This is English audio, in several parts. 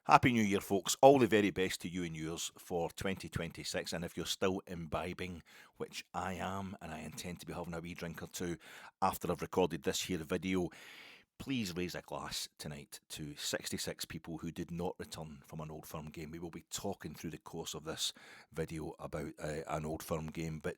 Happy New Year, folks. All the very best to you and yours for 2026. And if you're still imbibing, which I am, and I intend to be having a wee drink or two after I've recorded this here video, please raise a glass tonight to 66 people who did not return from an Old Firm game. We will be talking through the course of this video about an Old Firm game, but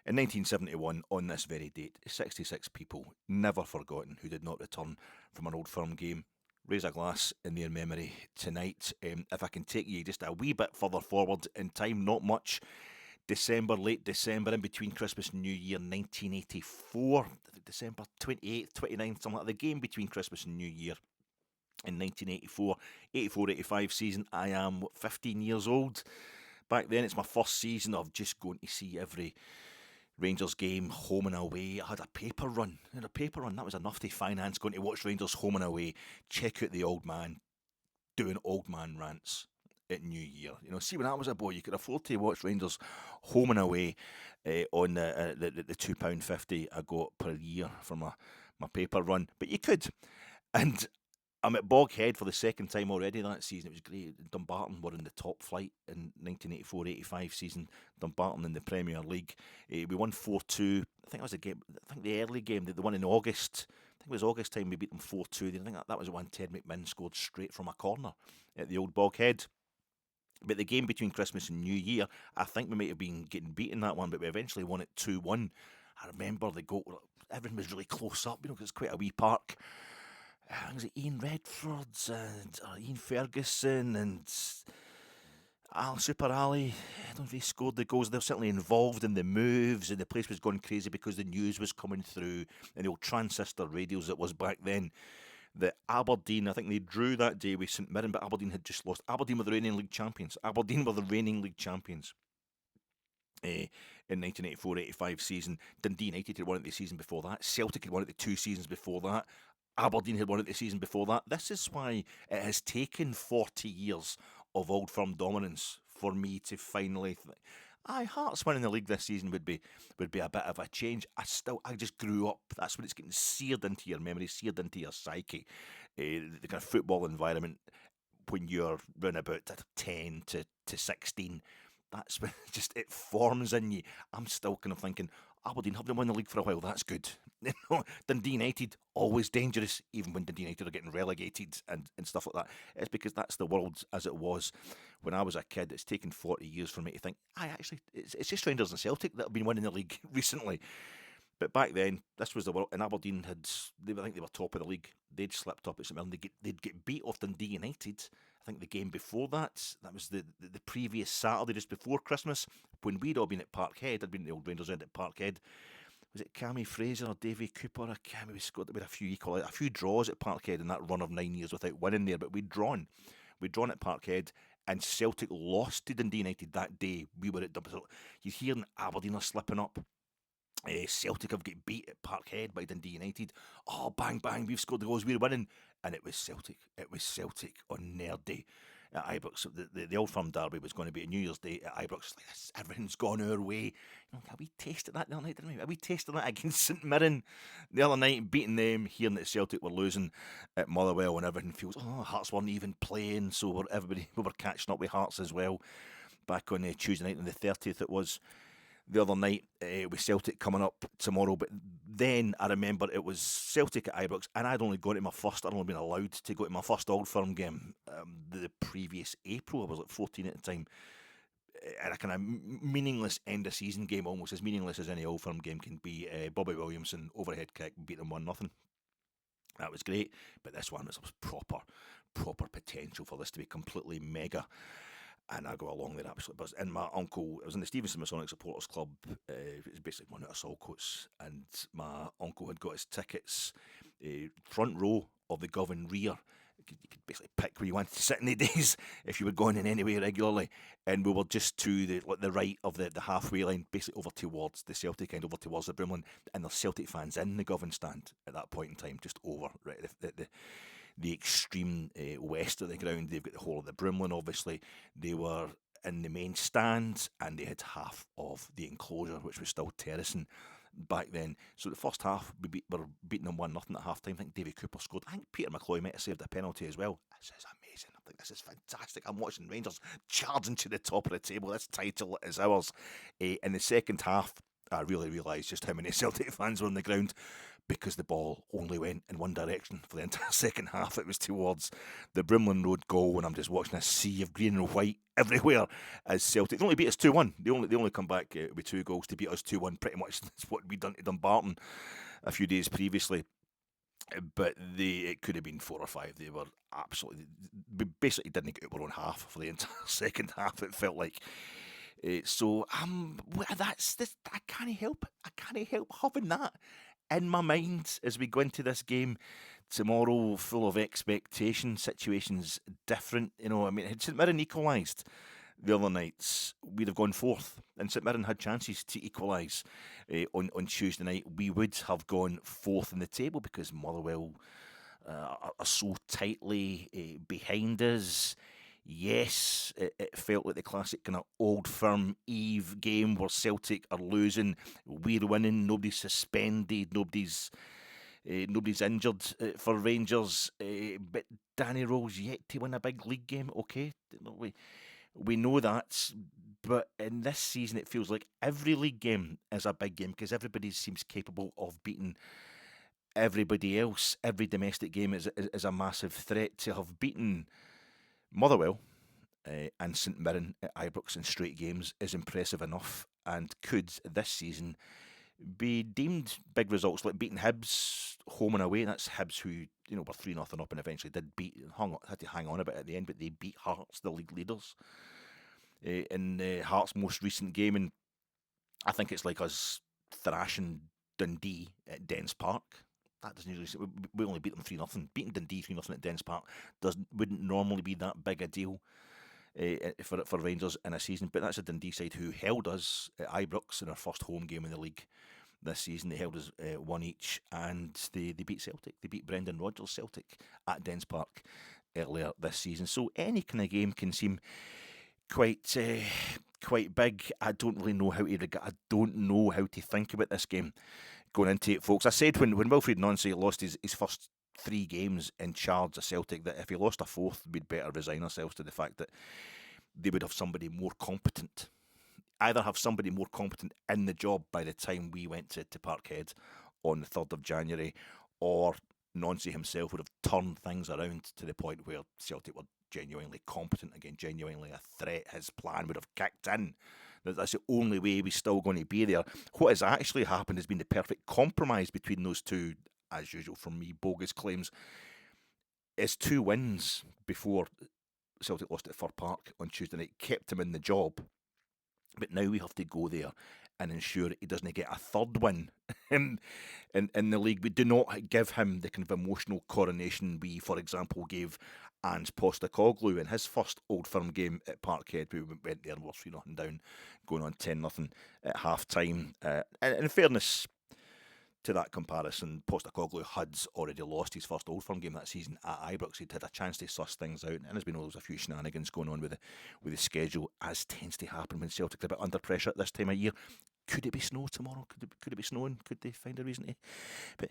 in 1971, on this very date, 66 people, never forgotten, who did not return from an Old Firm game. Raise a glass in their memory tonight. If I can take you just a wee bit further forward in time, not much. December, late December, in between Christmas and New Year, 1984. December 28th, 29th, something like that. The game between Christmas and New Year in 1984. 84-85 season. I am 15 years old. Back then, it's my first season of just going to see every Rangers game home and away. I had a paper run. That was enough to finance going to watch Rangers home and away. Check out the old man doing old man rants at New Year. You know, see, when I was a boy, you could afford to watch Rangers home and away on the £2.50 I got per year for my paper run. But you could. And I'm at Parkhead for the second time already that season. It was great. Dumbarton were in the top flight in 1984-85 season. Dumbarton in the Premier League. We won 4-2. I think it was a game. I think the early game, the one in August. I think it was August time we beat them 4-2. I think that was the one Ted McMinn scored straight from a corner at the old Parkhead. But the game between Christmas and New Year, I think we might have been getting beaten that one, but we eventually won it 2-1. I remember the goal. Everything was really close up, because it's quite a wee park. I think it was Ian Redford and Ian Ferguson and Super Ali. I don't know if they scored the goals. They were certainly involved in the moves, and the place was going crazy because the news was coming through and the old transistor radios it was back then. The Aberdeen, I think they drew that day with St Mirren, but Aberdeen had just lost. Aberdeen were the reigning league champions. In 1984-85 season. Dundee United had won it the season before that. Celtic had won it the 2 seasons before that. Aberdeen had won it the season before that. This is why it has taken 40 years of Old Firm dominance for me to finally Hearts winning the league this season would be a bit of a change. I just grew up. That's when it's getting seared into your memory, seared into your psyche. The kind of football environment when you're round about 10 to 16. That's when it forms in you. I'm still kind of thinking, Aberdeen haven't won the league for a while. That's good. Dundee United, always dangerous, even when Dundee United are getting relegated and stuff like that. It's because that's the world as it was when I was a kid. It's taken 40 years for me to think, it's just Rangers and Celtic that have been winning the league recently. But back then, this was the world, and Aberdeen I think they were top of the league. They'd slipped up at St Mirren. They'd get beat off Dundee United. I think the game before that was the previous Saturday, just before Christmas, when we'd all been at Parkhead. I'd been at the old Rangers end at Parkhead. Was it Cammy Fraser or Davy Cooper? I can't remember. We had a few draws at Parkhead in that run of 9 years without winning there, but we'd drawn. We'd drawn at Parkhead, and Celtic lost to Dundee United that day. We were at Dublin. You're hearing Aberdeen are slipping up. Celtic have got beat at Parkhead by Dundee United. Oh, bang, bang, we've scored the goals, we're winning. And it was Celtic. It was Celtic on Nerd Day at Ibrox. The Old Firm derby was going to be a New Year's Day at Ibrox. Like, everything's gone our way. We tasted that the other night, didn't we? We tasted that against St Mirren the other night, beating them, hearing that Celtic were losing at Motherwell, and everything feels, Hearts weren't even playing, so we were catching up with Hearts as well. Back on Tuesday night on the 30th it was. The other night with Celtic coming up tomorrow, but then I remember it was Celtic at Ibrox, and I'd only been allowed to go to my first Old Firm game the previous April. I was like 14 at the time, and a kind of meaningless end of season game, almost as meaningless as any Old Firm game can be. Bobby Williamson overhead kick, beat them 1-0. That was great, but this one was proper potential for this to be completely mega. And I go along there absolutely buzz. And my uncle, I was in the Stevenson Masonic Supporters Club. It was basically one out of Saltcoats. And my uncle had got his tickets front row of the Govan rear. You could basically pick where you wanted to sit in the days if you were going in anyway regularly. And we were just to the right of the halfway line, basically over towards the Celtic end, over towards the Broomland. And there's Celtic fans in the Govan stand at that point in time, just over right the extreme west of the ground. They've got the whole of the Broomland, obviously. They were in the main stand, and they had half of the enclosure, which was still terracing back then. So the first half, were beating them 1-0 at half time. I think Davy Cooper scored. I think Peter McCloy might have saved a penalty as well. This is amazing. I think this is fantastic. I'm watching Rangers charging to the top of the table. This title is ours. In the second half, I really realised just how many Celtic fans were on the ground, because the ball only went in one direction for the entire second half. It was towards the Brimlin Road goal, and I'm just watching a sea of green and white everywhere as Celtic. They only beat us 2-1. They only come back with 2 goals to beat us 2-1. Pretty much that's what we'd done to Dumbarton a few days previously. But it could have been 4 or 5. They were absolutely, basically didn't get out their own half for the entire second half. It felt like. So that's this. I can't help it. I can't help having that in my mind as we go into this game tomorrow, full of expectation. Situations different, you know. I mean, had St Mirren equalised the other nights, we'd have gone 4th, and St Mirren had chances to equalise on Tuesday night. We would have gone 4th in the table because Motherwell are so tightly behind us. Yes, it felt like the classic kind of Old Firm Eve game where Celtic are losing, we're winning, nobody's suspended, nobody's injured for Rangers. But Danny Röhl's yet to win a big league game. Okay, we know that, but in this season it feels like every league game is a big game because everybody seems capable of beating everybody else. Every domestic game is a massive threat. To have beaten Motherwell and St Mirren at Ibrox in straight games is impressive enough, and could this season be deemed big results, like beating Hibs home and away. That's Hibs who, you know, were 3-0 up and eventually did had to hang on a bit at the end, but they beat Hearts, the league leaders, in Hearts' most recent game. And I think it's like us thrashing Dundee at Dens Park. That doesn't usually. We only beat them 3-0. Beating Dundee 3-0 at Dens Park wouldn't normally be that big a deal for Rangers in a season. But that's a Dundee side who held us at Ibrox in our first home game in the league this season. They held us 1 each, and they beat Celtic. They beat Brendan Rodgers' Celtic at Dens Park earlier this season. So any kind of game can seem quite big. I don't really know how to think about this game going into it, folks. I said when Wilfred Nancy lost his first 3 games in charge of Celtic that if he lost a 4th, we'd better resign ourselves to the fact that they would have somebody more competent. Either have somebody more competent in the job by the time we went to Parkhead on the 3rd of January, or Nancy himself would have turned things around to the point where Celtic were genuinely competent again, genuinely a threat. His plan would have kicked in. That's the only way we're still going to be there. What has actually happened has been the perfect compromise between those two, as usual from me, bogus claims. His 2 wins before Celtic lost at Fir Park on Tuesday night kept him in the job. But now we have to go there and ensure he doesn't get a 3rd win in the league. We do not give him the kind of emotional coronation we, for example, gave Ange Postecoglou in his first Old Firm game at Parkhead. We went there and were 3-0 down, going on 10-0 at half-time. In fairness to that comparison, Postecoglou had already lost his first Old Firm game that season at Ibrox. He'd had a chance to suss things out, and as we know, there was a few shenanigans going on with the schedule, as tends to happen when Celtic's a bit under pressure at this time of year. Could it be snow tomorrow? Could it be snowing? Could they find a reason to? But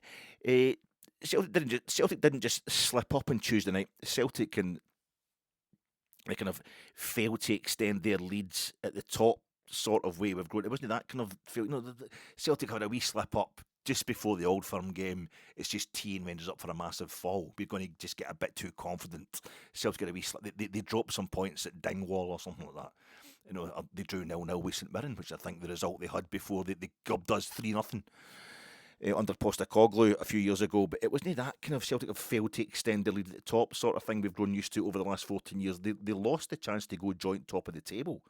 Celtic didn't just slip up on Tuesday night. Celtic they kind of failed to extend their leads at the top sort of way we've grown. It wasn't that kind of feel. You know, the Celtic had a wee slip up just before the Old Firm game. It's just teeing Rangers up for a massive fall. We're going to just get a bit too confident. Celtic got a wee slip. They dropped some points at Dingwall or something like that. You know, they drew 0-0 with St Mirren, which I think the result they had before they gubbed us 3-0 under Postecoglou a few years ago. But it wasn't that kind of Celtic have failed to extend the lead at the top sort of thing we've grown used to over the last 14 years. They lost the chance to go joint top of the table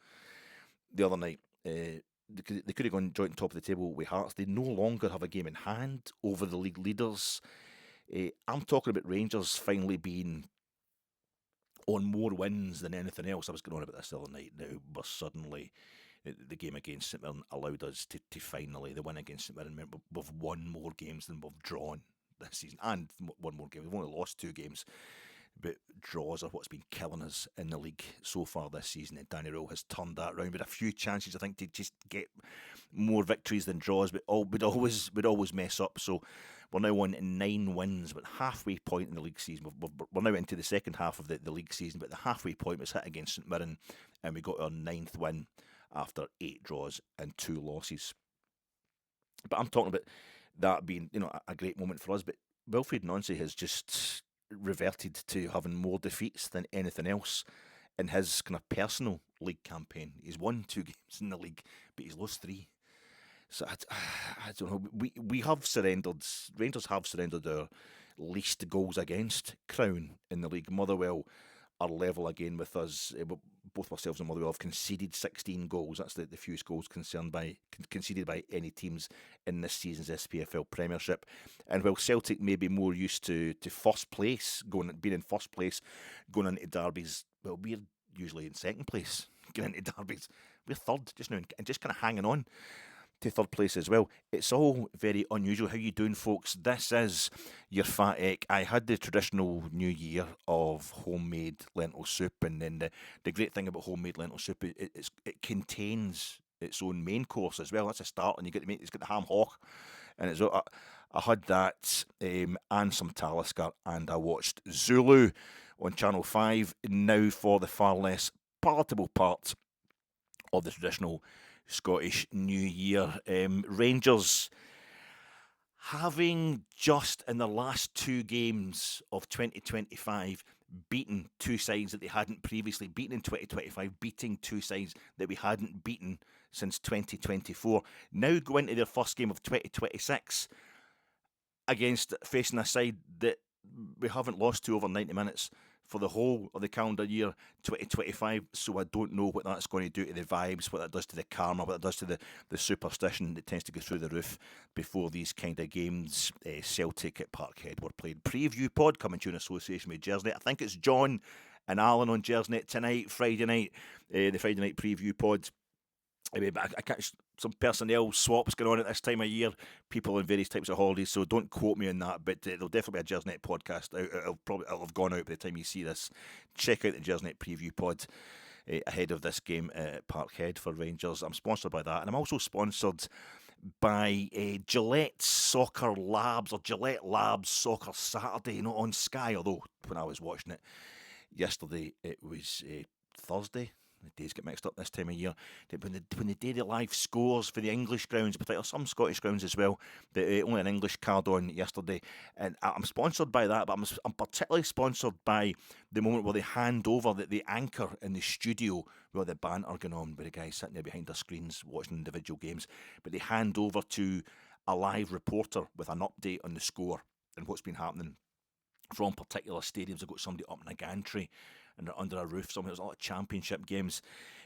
the other night. They could have gone joint top of the table with Hearts. They no longer have a game in hand over the league leaders. I'm talking about Rangers finally being on more wins than anything else. I was going on about this the other night. Now, but suddenly the game against St Mirren allowed us to finally, the win against St Mirren meant we've won more games than we've drawn this season, and one more game. We've only lost 2 games But draws are what's been killing us in the league so far this season, and Danny Röhl has turned that around with a few chances, I think, to just get more victories than draws, but we'd always mess up. So we're now on 9 wins, but halfway point in the league season. We're now into the second half of the league season, but the halfway point was hit against St Mirren, and we got our 9th win after 8 draws and 2 losses. But I'm talking about that being, a great moment for us. But Wilfred Nancy has just reverted to having more defeats than anything else in his kind of personal league campaign. He's won 2 games in the league, but he's lost 3. So I don't know. We have surrendered. Rangers have surrendered our least goals against crown in the league. Motherwell are level again with us. Both ourselves and Motherwell have conceded 16 goals. That's the fewest goals conceded by any teams in this season's SPFL Premiership. And while Celtic may be more used to first place, being in first place, going into derbies, well, we're usually in second place going into derbies. We're third just now and just kind of hanging on to third place as well. It's all very unusual. How you doing, folks? This is your Fat Egg. I had the traditional New Year of homemade lentil soup, and then the great thing about homemade lentil soup is it contains its own main course as well. That's a start, and it's got the ham hock, and it's I had that and some Talisker, and I watched Zulu on Channel 5 now for the far less palatable part of the traditional Scottish New Year. Rangers having just in the last 2 games of 2025 beaten 2 sides that they hadn't previously beaten in 2025, beating 2 sides that we hadn't beaten since 2024. Now go into their first game of 2026 against facing a side that we haven't lost to over 90 minutes for the whole of the calendar year 2025, so I don't know what that's going to do to the vibes, what that does to the karma, what that does to the superstition that tends to go through the roof before these kind of games. Celtic at Parkhead were played. Preview pod coming to you in association with Jersnet. I think it's John and Alan on Jersnet tonight, Friday night, the Friday night preview pod. But I catch some personnel swaps going on at this time of year, people on various types of holidays, so don't quote me on that, but there'll definitely be a Jersnet podcast. It'll have gone out by the time you see this. Check out the Jersnet preview pod ahead of this game at Parkhead for Rangers. I'm sponsored by that, and I'm also sponsored by Gillette Soccer Labs, or Gillette Labs Soccer Saturday, on Sky, although when I was watching it yesterday, it was Thursday. The days get mixed up this time of year. When the daily live scores for the English grounds, particularly some Scottish grounds as well, only an English card on yesterday. And I'm sponsored by that, but I'm particularly sponsored by the moment where they hand over the anchor in the studio where the banter going on, with the guys sitting there behind their screens watching individual games. But they hand over to a live reporter with an update on the score and what's been happening from particular stadiums. I've got somebody up in a gantry and they're under a roof somewhere. There's a lot of championship games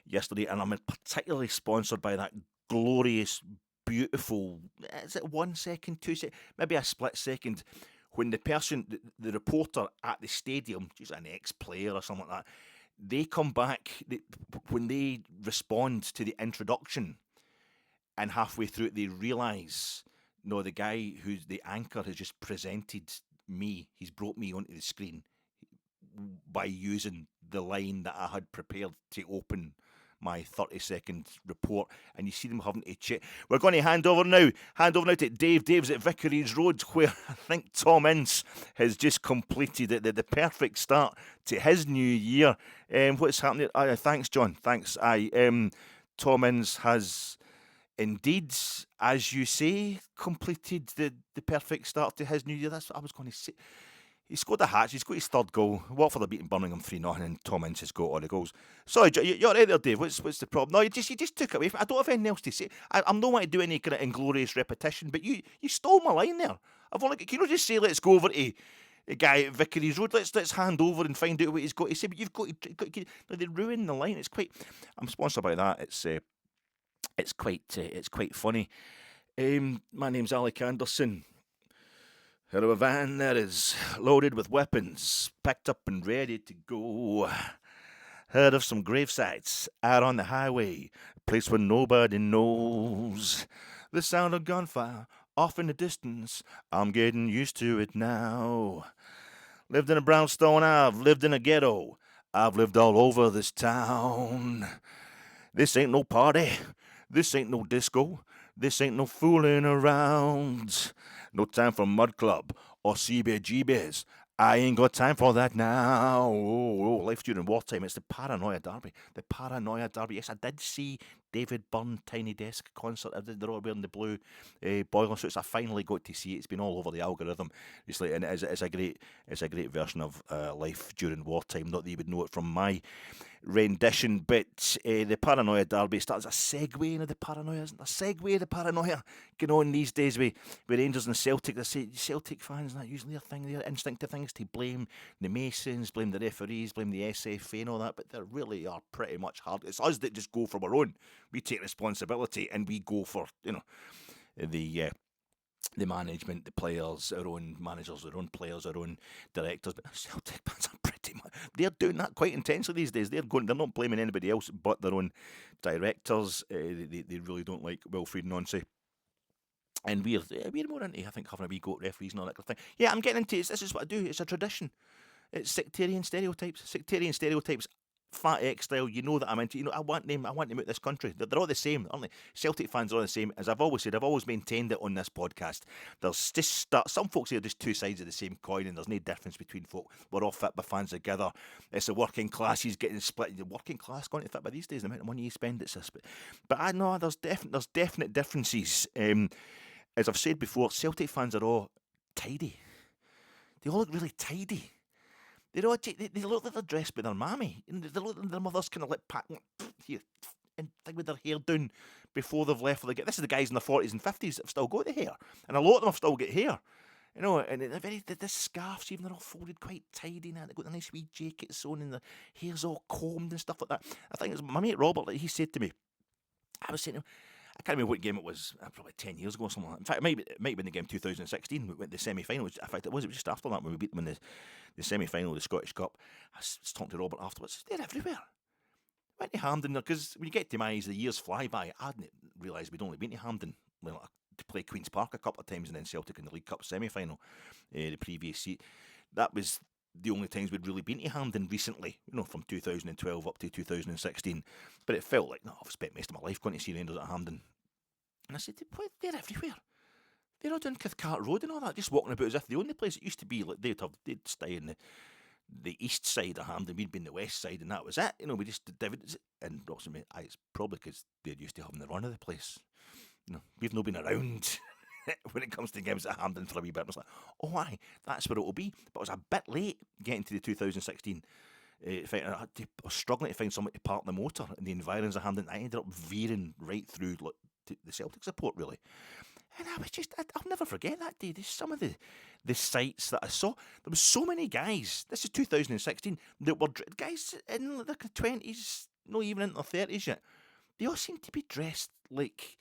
yesterday, and I'm particularly sponsored by that glorious, beautiful, is it 1 second, 2 seconds, maybe a split second, when the person, the reporter at the stadium, she's an ex-player or something like that, they come back, when they respond to the introduction, and halfway through it they realise, no, the guy who's the anchor has just presented me, he's brought me onto the screen by using the line that I had prepared to open my 30-second report, and you see them having to check. We're going to hand over now to Dave. Dave's at Vicarage Road, where I think Tom Ince has just completed the perfect start to his new year. What's happening? Thanks, John. Thanks. Tom Ince has indeed, as you say, completed the perfect start to his new year. That's what I was going to say. He scored a hatch. He's got his 3rd goal. Watford are beating Birmingham 3-0, and Tom Ince has got all the goals. Sorry, you're right there, Dave. What's the problem? No, you just took it away from me. I don't have anything else to say. I'm not want to do any kind of inglorious repetition, but you stole my line there. Can you just say, let's go over to the guy at Vicarage Road, let's hand over and find out what he's got to say, but you've got to they ruin the line. I'm sponsored by that. It's quite funny. My name's Alec Anderson. Heard of a van that is loaded with weapons, packed up and ready to go. Heard of some gravesites out on the highway, a place where nobody knows. The sound of gunfire off in the distance, I'm getting used to it now. Lived in a brownstone, I've lived in a ghetto. I've lived all over this town. This ain't no party. This ain't no disco. This ain't no fooling around. No time for Mud Club or CBGBs. I ain't got time for that now. Life during wartime. It's the Paranoia Derby. The Paranoia Derby. Yes, I did see David Byrne Tiny Desk concert. They're all wearing the blue boiler suits. I finally got to see it. It's been all over the algorithm. And it's a great version of life during wartime. Not that you would know it from my rendition, but the Paranoia Derby starts a segue into the Paranoia, isn't there? A segue the Paranoia going on these days with Rangers and Celtic. They say Celtic fans, not usually their thing, their instinctive things to blame the Masons, blame the referees, blame the SFA and all that, but they really are pretty much hard. It's us that just go for our own. We take responsibility and we go for, the management, the players, our own managers, our own players, our own directors. But Celtic fans are pretty much, they're doing that quite intensely these days. They're not blaming anybody else but their own directors. They really don't like Wilfred Nancy. And we're more into, I think, having a wee go at referees and all that kind of thing. Yeah, I'm getting into it. This is what I do. It's a tradition. It's sectarian stereotypes. Sectarian stereotypes. Fat X style, you know that I'm into. I want them out this country. They're all the same, aren't they? Celtic fans are all the same. As I've always said, I've always maintained it on this podcast. There's just some folks here are just two sides of the same coin, and there's no difference between folk. We're all fit by fans together. It's the working classes getting split. The working class going to fit by these days. The amount of money you spend, it's this. But I know there's definite differences. As I've said before, Celtic fans are all tidy. They all look really tidy. They look like they're dressed by their mammy. They look like their mother's kind of like pat here and thing with their hair down before they've left. This is the guys in their 40s and 50s that have still got the hair, and a lot of them have still got hair. And the scarves even, they're all folded quite tidy now. They've got the nice wee jackets on and their hair's all combed and stuff like that. I think it was my mate Robert, he said to me, I was saying to him, I can't remember what game it was, probably 10 years ago or something like that. In fact, it might have been the game 2016, we went to the semi-final. In fact, it was just after that when we beat them in the semi-final of the Scottish Cup. I was talking to Robert afterwards. They're everywhere. Went to Hampden, because when you get to my age, the years fly by. I didn't realise we'd only been to Hampden to play Queen's Park a couple of times, and then Celtic in the League Cup semi-final the previous seat. That was the only times we'd really been to Hampden recently, from 2012 up to 2016. But it felt like, I've spent most of my life going to see Rangers at Hampden. And I said, they're everywhere. They're all down Cathcart Road and all that, just walking about as if the only place it used to be, like they'd stay in the east side of Hampden, we'd be in the west side, and that was it. We just divided it. And Robertson, it's probably because they're used to having the run of the place. We've not been around when it comes to games at Hampden for a wee bit. I was like, oh aye, that's where it'll be. But I was a bit late getting to the 2016 fight. I was struggling to find somebody to park the motor in the environs of Hampden. I ended up veering right through to the Celtic support, really. And I was I'll never forget that day. There's some of the sights that I saw. There was so many guys. This is 2016. That were guys in their 20s, not even in their 30s yet. They all seem to be dressed like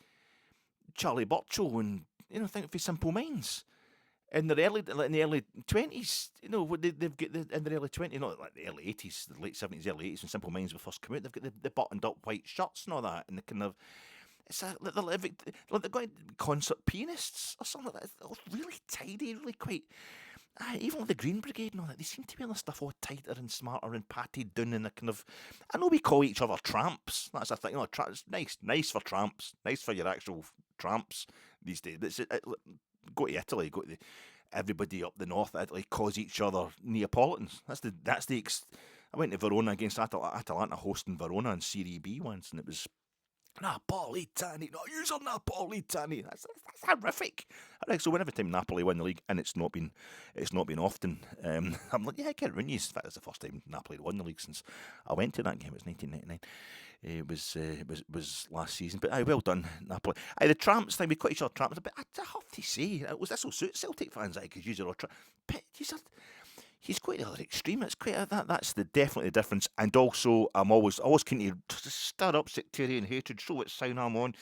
Charlie Burchill and think for Simple Minds. In the early 20s, they've got in the early 20s, not like the early 80s, the late 70s, early 80s when Simple Minds were first come out. They've got the buttoned up white shirts and all that, and the kind of they're going concert pianists or something like that. They're really tidy, really quite. Even with the Green Brigade and all that, they seem to be on the stuff all tighter and smarter and patted down in a kind of. I know we call each other tramps. That's a thing. It's nice for tramps, nice for your actual tramps these days. Go to Italy, everybody up the north of Italy calls each other Neapolitans. That's the. I went to Verona against Atalanta hosting Verona in Serie B once, and it was. Napolitani, no, you're Napolitani. That's horrific. So every time Napoli win the league, and it's not been often. I'm like, yeah, I get it. In fact, it's the first time Napoli won the league since I went to that game. It was 1999. It was last season, but well done, Napoli. The tramps thing, we caught each other tramps, but I have to say, this will suit Celtic fans, because you're all but he's quite the other extreme. It's quite that's definitely the difference. And also, I'm always keen to stir up sectarian hatred, show what side I'm on,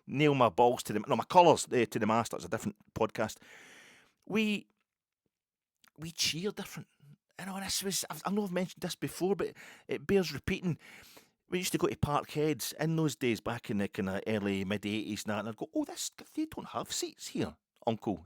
nail my balls to my colours to the mast. That's a different podcast. We cheer different. I know I've mentioned this before, but it bears repeating. We used to go to Parkhead in those days, back in the kind of early mid-80s, and I'd go, they don't have seats here. uncle.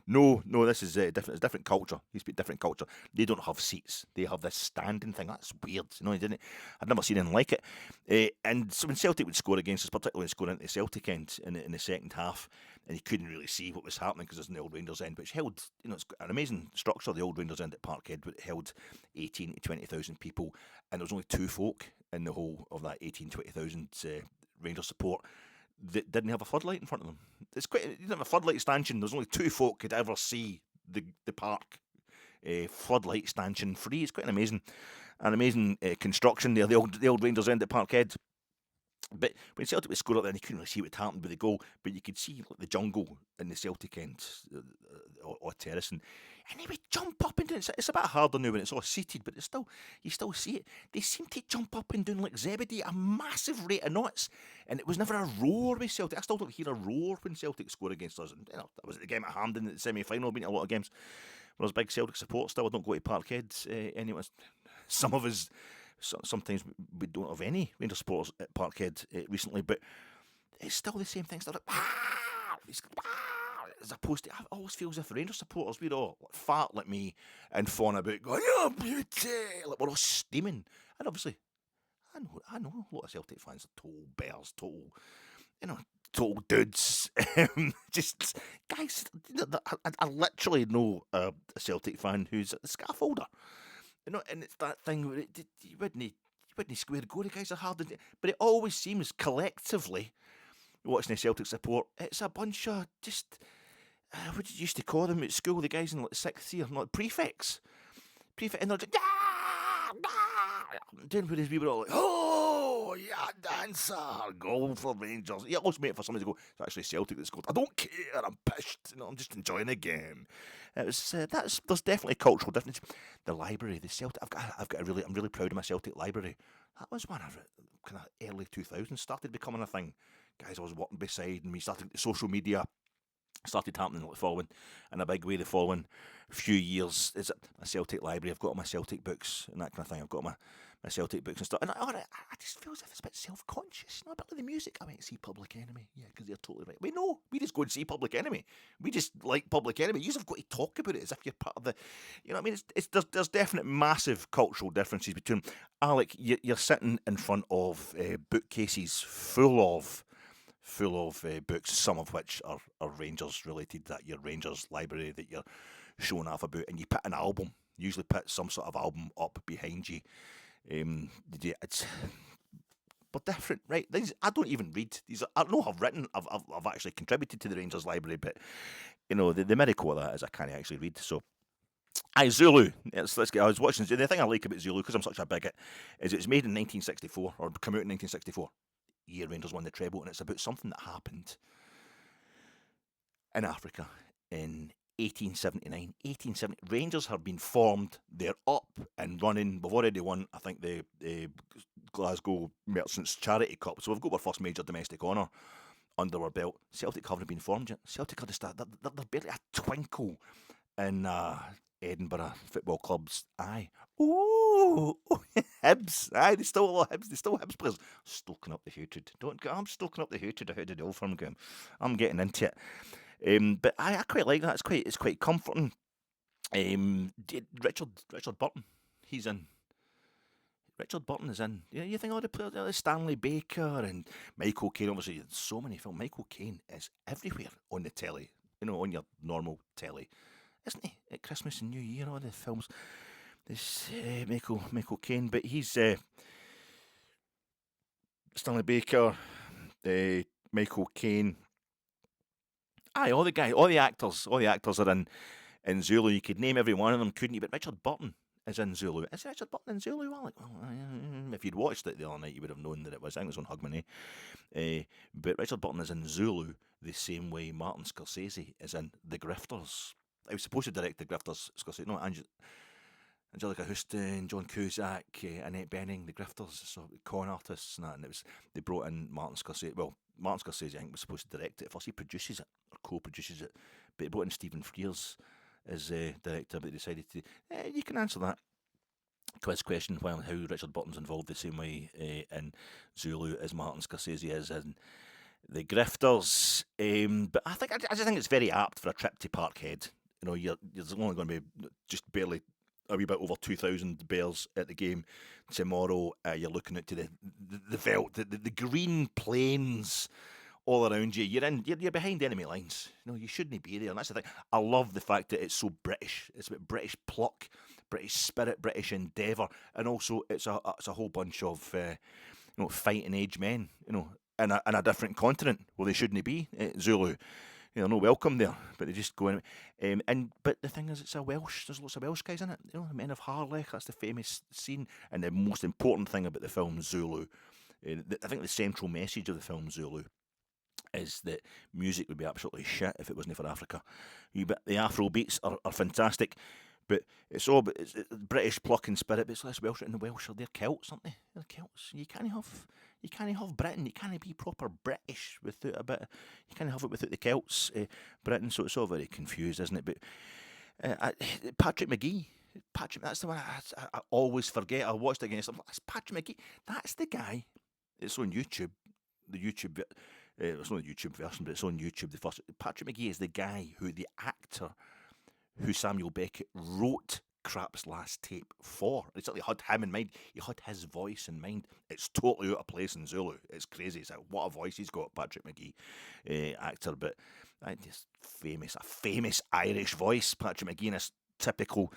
No, this is different. It's different culture. You speak different culture. They don't have seats. They have this standing thing. That's weird. He didn't. I'd never seen anything like it. And so when Celtic would score against us, particularly when scoring into the Celtic end in the second half, and you couldn't really see what was happening because it was in the old Rangers end, which held, it's got an amazing structure. The old Rangers end at Parkhead, but it held 18 to 20,000 people, and there was only two folk in the whole of that 18, 20,000 Rangers support that didn't have a floodlight in front of them. You didn't have a floodlight stanchion. There's only two folk could ever see the park. Floodlight stanchion free. It's quite an amazing construction there. The old Rangers end at Parkhead. But when Celtic would score up there, you couldn't really see what happened with the goal, but you could see the jungle in the Celtic end, or terrace, and they would jump up and down. It's a bit harder now when it's all seated, but you still see it. They seem to jump up and down like Zebedee, a massive rate of knots, and it was never a roar with Celtic. I still don't hear a roar when Celtic score against us. And that was the game at Hampden in the semi-final. I've been to a lot of games where there's big Celtic support still. I don't go to Parkhead anyway. Some of us. Sometimes we don't have any Rangers supporters at Parkhead recently, but it's still the same thing. It's like, as opposed to, it always feels as if the Rangers supporters, we're all fat like me and fawn about going, oh, beauty! Like we're all steaming. And obviously, I know a lot of Celtic fans are total bears, total dudes. Just, guys, I literally know a Celtic fan who's a scaffolder. And it's that thing where you wouldn't square go. The guys are hard, but it always seems collectively, watching the Celtic support, it's a bunch of just, what did you used to call them at school? The guys in like sixth year, like prefects, and they're just doing whereas we were all like, oh yeah, dancer, goal for Rangers. You always wait for somebody to go, it's actually Celtic that scored. I don't care, I'm pissed. I'm just enjoying the game. It was there's definitely a cultural difference. The library, the Celtic. I'm really proud of my Celtic library. That was one of kind of early 2000s started becoming a thing. Guys, I was walking beside, and we started social media started happening like following in a big way the following few years. Is it my Celtic library? I've got my Celtic books and that kind of thing. I've got my Celtic books and stuff. And I just feel as if it's a bit self-conscious. A bit like the music. I went to see Public Enemy. Yeah, because they're totally right. We just go and see Public Enemy. We just like Public Enemy. You just have got to talk about it as if you're part of the... You know what I mean? There's definite massive cultural differences between... Alec, you're sitting in front of bookcases full of books, some of which are Rangers related, that your Rangers library that you're showing off about, and you put an album, usually put some sort of album up behind you. But different, right? I don't even read these. I know I've written, I've actually contributed to the Rangers library, but the miracle of that is I can't actually read. So, Zulu. Let's get. I was watching. The thing I like about Zulu, because I'm such a bigot, is it was made in 1964 or come out in 1964. Year Rangers won the treble, and it's about something that happened in Africa in 1879. 1870. Rangers have been formed. They're up and running. We've already won, I think, the Glasgow Merchants Charity Cup. So we've got our first major domestic honour under our belt. Celtic haven't been formed yet. Celtic are just they're barely a twinkle in Edinburgh Football Club's eye. Ooh, Hibs. Aye, they still are Hibs. They still Hibs players. Stoking up the hatred. I'm stoking up the hatred of how did the Old Firm game. I'm getting into it. But I quite like that. It's quite comforting. Richard Burton, he's in. Richard Burton is in. Yeah, you think all the players, Stanley Baker and Michael Caine. Obviously, so many films. Michael Caine is everywhere on the telly. On your normal telly, isn't he? At Christmas and New Year, all the films. This Michael Caine, but he's Stanley Baker, Michael Caine. Aye, all the actors are in Zulu. You could name every one of them, couldn't you? But Richard Burton is in Zulu. Is Richard Burton in Zulu? Well, if you'd watched it the other night, you would have known that it was. I think it was on Hugman. But Richard Burton is in Zulu the same way Martin Scorsese is in The Grifters. I was supposed to direct The Grifters. Scorsese, no, Angelica Houston, John Cusack, Annette Bening, The Grifters, so con artists and that, and they brought in Martin Scorsese. Well, Martin Scorsese, I think, was supposed to direct it first. He produces it or co-produces it, but he brought in Stephen Frears as director. But they decided to. You can answer that quiz question while how Richard Burton's involved the same way in Zulu as Martin Scorsese is in the grifters. But I just think it's very apt for a trip to Parkhead. You know, there's only going to be just barely a wee bit over 2,000 bears at the game tomorrow. You're looking at to the veldt, the green plains all around you. You're behind enemy lines. You know, you shouldn't be there. And that's the thing. I love the fact that it's so British. It's about British pluck, British spirit, British endeavour, and also it's a whole bunch of fighting age men. You know, in a different continent where they shouldn't be. Zulu. You know, no welcome there, but they just go in. But the thing is, it's a Welsh. There's lots of Welsh guys in it. You know, the Men of Harlech. That's the famous scene. And the most important thing about the film Zulu, I think the central message of the film Zulu is that music would be absolutely shit if it wasn't for Africa. The Afro beats are fantastic, but it's British pluck and spirit, but it's less Welsh. And the Welsh they're Celts, aren't they? They're Celts. You can't have Britain. You can't be proper British without a bit. You can't have it without the Celts, Britain. So it's all very confused, isn't it? But Patrick McGee. That's the one I always forget. I watched it again. That's Patrick McGee. That's the guy. It's on YouTube. The YouTube. It's not a YouTube version, but it's on YouTube. The first Patrick McGee is the actor who Samuel Beckett wrote Crap's last tape for. He certainly had him in mind. He had his voice in mind. It's totally out of place in Zulu. It's crazy. It's like, what a voice he's got, Patrick McGee, actor. But just a famous Irish voice, Patrick McGee, in a typical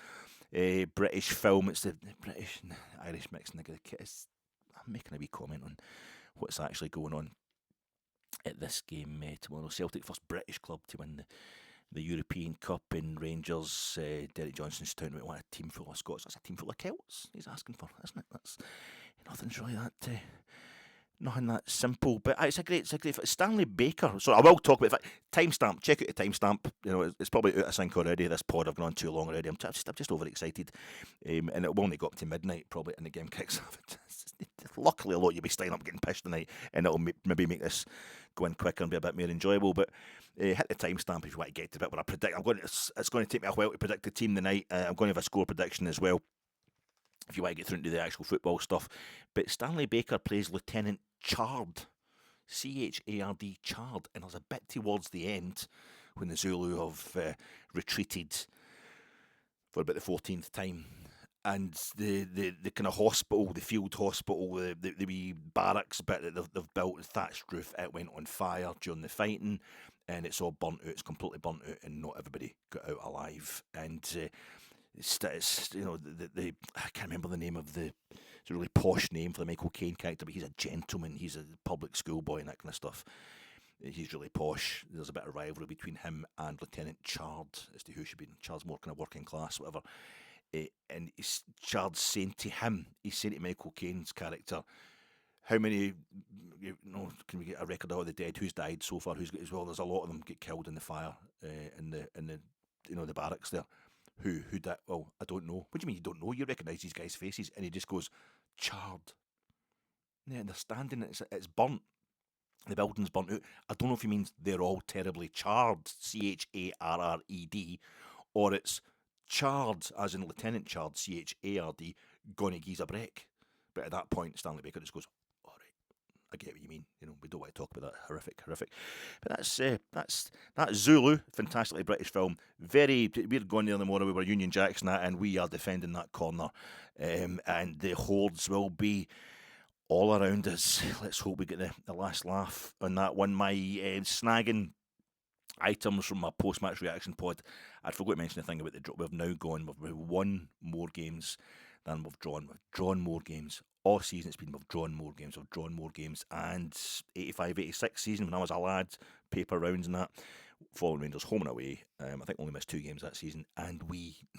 British film. It's the British and Irish mix. And I'm making a wee comment on what's actually going on at this game tomorrow. Celtic, first British club to win the European Cup, in Rangers. Derek Johnson's talking about what a team full of Scots. That's a team full of Celts he's asking for, isn't it? That's nothing's really that nothing that simple. But it's a great Stanley Baker. So I will talk about timestamp. Check out the timestamp. You know, it's probably out of sync already. This pod I've gone on too long already. I'm just overexcited, and it will only go up to midnight probably, and the game kicks off. Luckily, a lot you'll be staying up getting pissed tonight, and it'll maybe make this go in quicker and be a bit more enjoyable. But hit the timestamp if you want to get to the bit where I predict. It's going to take me a while to predict the team tonight. I'm going to have a score prediction as well, if you want to get through into the actual football stuff. But Stanley Baker plays Lieutenant Chard, Chard, Chard, and there's a bit towards the end when the Zulu have retreated for about the 14th time. And the kind of hospital, the field hospital, the wee barracks bit that they've built, the thatched roof, it went on fire during the fighting, and it's all burnt out. It's completely burnt out, and not everybody got out alive. And it's I can't remember the name of it's a really posh name for the Michael Caine character, but he's a gentleman. He's a public school boy and that kind of stuff. He's really posh. There's a bit of rivalry between him and Lieutenant Chard as to who should be. Chard's more kind of working class, whatever. And Chard's saying to him, he's saying to Michael Caine's character, how many, can we get a record of the dead? Who's died so far? Who's got as well? There's a lot of them get killed in the fire in the barracks there. Who died? Well, I don't know. What do you mean you don't know? You recognise these guys' faces, and he just goes, Chard. Yeah, and they're standing. It's burnt. The building's burnt out. I don't know if he means they're all terribly charred, Charred, or it's Chard, as in Lieutenant Chard, Chard, gonna give a break. But at that point, Stanley Baker just goes, all right, I get what you mean. We don't want to talk about that. Horrific. But that's Zulu, fantastically British film. We're going there in the morning. We were Union Jacks and that, and we are defending that corner. And the hordes will be all around us. Let's hope we get the last laugh on that one. My snagging items from my post-match reaction pod. I'd forgot to mention the thing about the draw. We've now won more games than we've drawn. We've drawn more games. All season we've drawn more games. And 85-86 season, when I was a lad, paper rounds and that, following Rangers home and away. I think only missed 2 games that season. And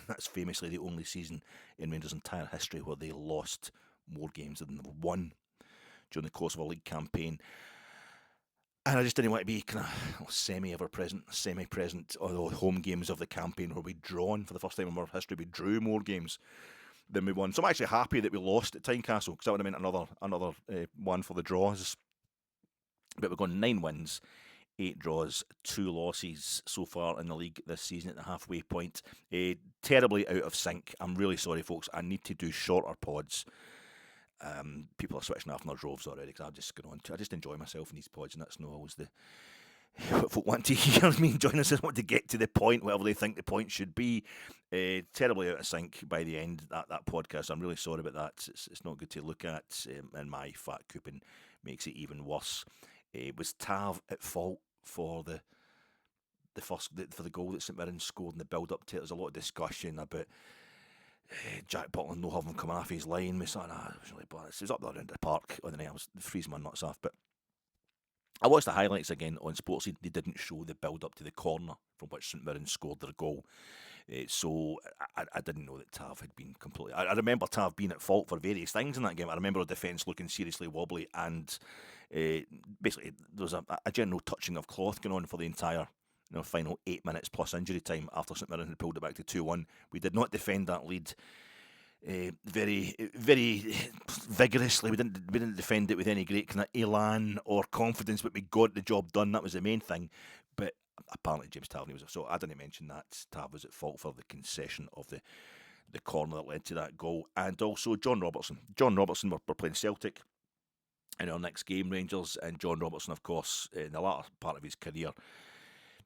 that's famously the only season in Rangers' entire history where they lost more games than they've won during the course of a league campaign. And I just didn't want to be kind of semi-present on the home games of the campaign where we'd drawn for the first time in our history. We drew more games than we won. So I'm actually happy that we lost at Tynecastle, because that would have meant another one for the draws. But we've gone 9 wins, 8 draws, 2 losses so far in the league this season at the halfway point. Terribly out of sync. I'm really sorry, folks. I need to do shorter pods. People are switching off their droves already because I've just gone on to. I just enjoy myself in these pods, and that's not always the what folk want to hear me enjoying us. I want to get to the point, whatever they think the point should be. Terribly out of sync by the end that podcast. I'm really sorry about that. It's not good to look at, and my fat coupon makes it even worse. Was Tav at fault for the for the goal that St Mirren scored in the build up to it? There's a lot of discussion about Jack Butland no having come off his line. We saw it was really bad. It was up there around the park on the night. I was freezing my nuts off, but I watched the highlights again on Sportsy. They didn't show the build up to the corner from which St Mirren scored their goal. So I didn't know that Tav had been completely. I remember Tav being at fault for various things in that game. I remember our defence looking seriously wobbly, and basically there was a general touching of cloth going on for the entire final 8 minutes plus injury time after St Mirren had pulled it back to 2-1. We did not defend that lead very vigorously. We didn't defend it with any great kind of elan or confidence, but we got the job done. That was the main thing. But apparently James Tavernier was, so I didn't mention that Tav was at fault for the concession of the corner that led to that goal. And also John Robertson. We're playing Celtic in our next game, Rangers, and John Robertson, of course, in the latter part of his career.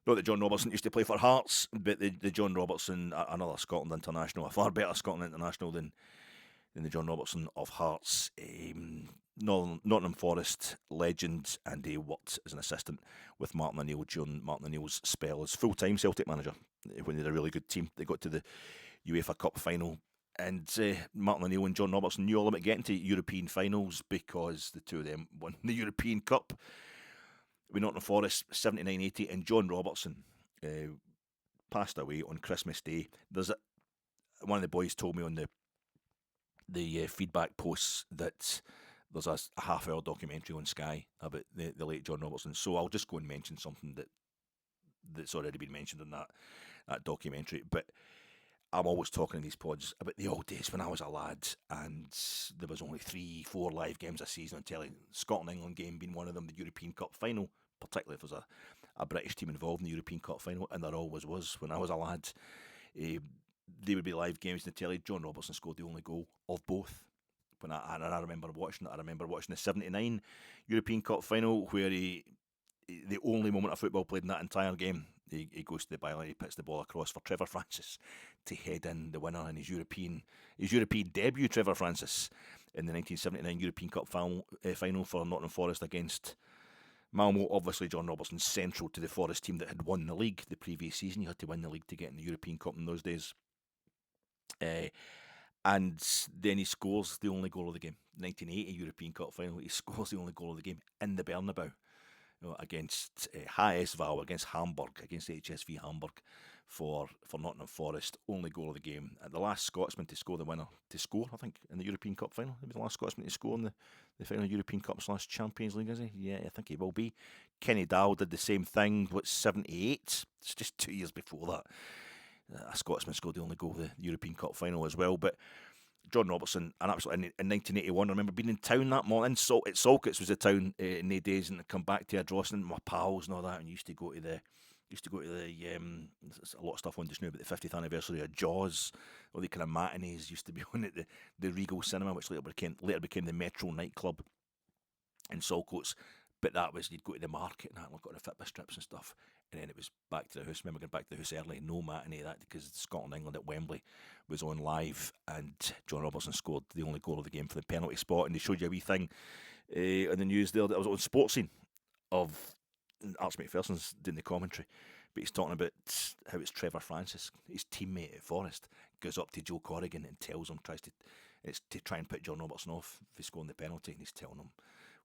Not that John Robertson used to play for Hearts, but the John Robertson, another Scotland international, a far better Scotland international than the John Robertson of Hearts. Nottingham Forest legend, and he worked as an assistant with Martin O'Neill during Martin O'Neill's spell as full-time Celtic manager when they had a really good team. They got to the UEFA Cup final, and Martin O'Neill and John Robertson knew all about getting to European finals because the two of them won the European Cup with Nottingham Forest 79-80, and John Robertson passed away on Christmas Day. One of the boys told me on the feedback posts that there's a half-hour documentary on Sky about the late John Robertson. So I'll just go and mention something that's already been mentioned in that documentary. But I'm always talking in these pods about the old days when I was a lad and there was only 3-4 live games a season on telly. Scotland-England game being one of them, the European Cup final, particularly if there's a British team involved in the European Cup final, and there always was when I was a lad. They would be live games on the telly. John Robertson scored the only goal of both. And I remember watching it. I remember watching the 79 European Cup final where the only moment of football played in that entire game, he goes to the byline, he puts the ball across for Trevor Francis to head in the winner in his European debut. Trevor Francis in the 1979 European Cup final for Nottingham Forest against Malmo. Obviously, John Robertson central to the Forest team that had won the league the previous season. You had to win the league to get in the European Cup in those days. And then he scores the only goal of the game. 1980 European Cup final, he scores the only goal of the game in the Bernabeu. Against HSV, against Hamburg, against HSV Hamburg for Nottingham Forest. Only goal of the game. The last Scotsman to score the winner, I think, in the European Cup final. Maybe the last Scotsman to score in the final European Cup / Champions League, is he? Yeah, I think he will be. Kenny Dow did the same thing, 78? It's just 2 years before that. A Scotsman scored the only goal of the European Cup final as well. But John Robertson, in 1981, I remember being in town that morning. Salkits was the town in the days, and come back to Ardrossan, my pals and all that, and used to go to the there's a lot of stuff on just now, but the 50th anniversary of Jaws, all the kind of matinees used to be on at the Regal Cinema, which later became the Metro nightclub in Salkits. But that was, you'd go to the market and look at the Fitbit strips and stuff, and then it was back to the house. I remember going back to the house early, no matinee that, because Scotland England at Wembley was on live, and John Robertson scored the only goal of the game for the penalty spot, and they showed you a wee thing on the news there that was on Sports Scene of Archie McPherson's doing the commentary, but he's talking about how it's Trevor Francis, his teammate at Forest, goes up to Joe Corrigan and tells him, it's to try and put John Robertson off for scoring the penalty, and he's telling him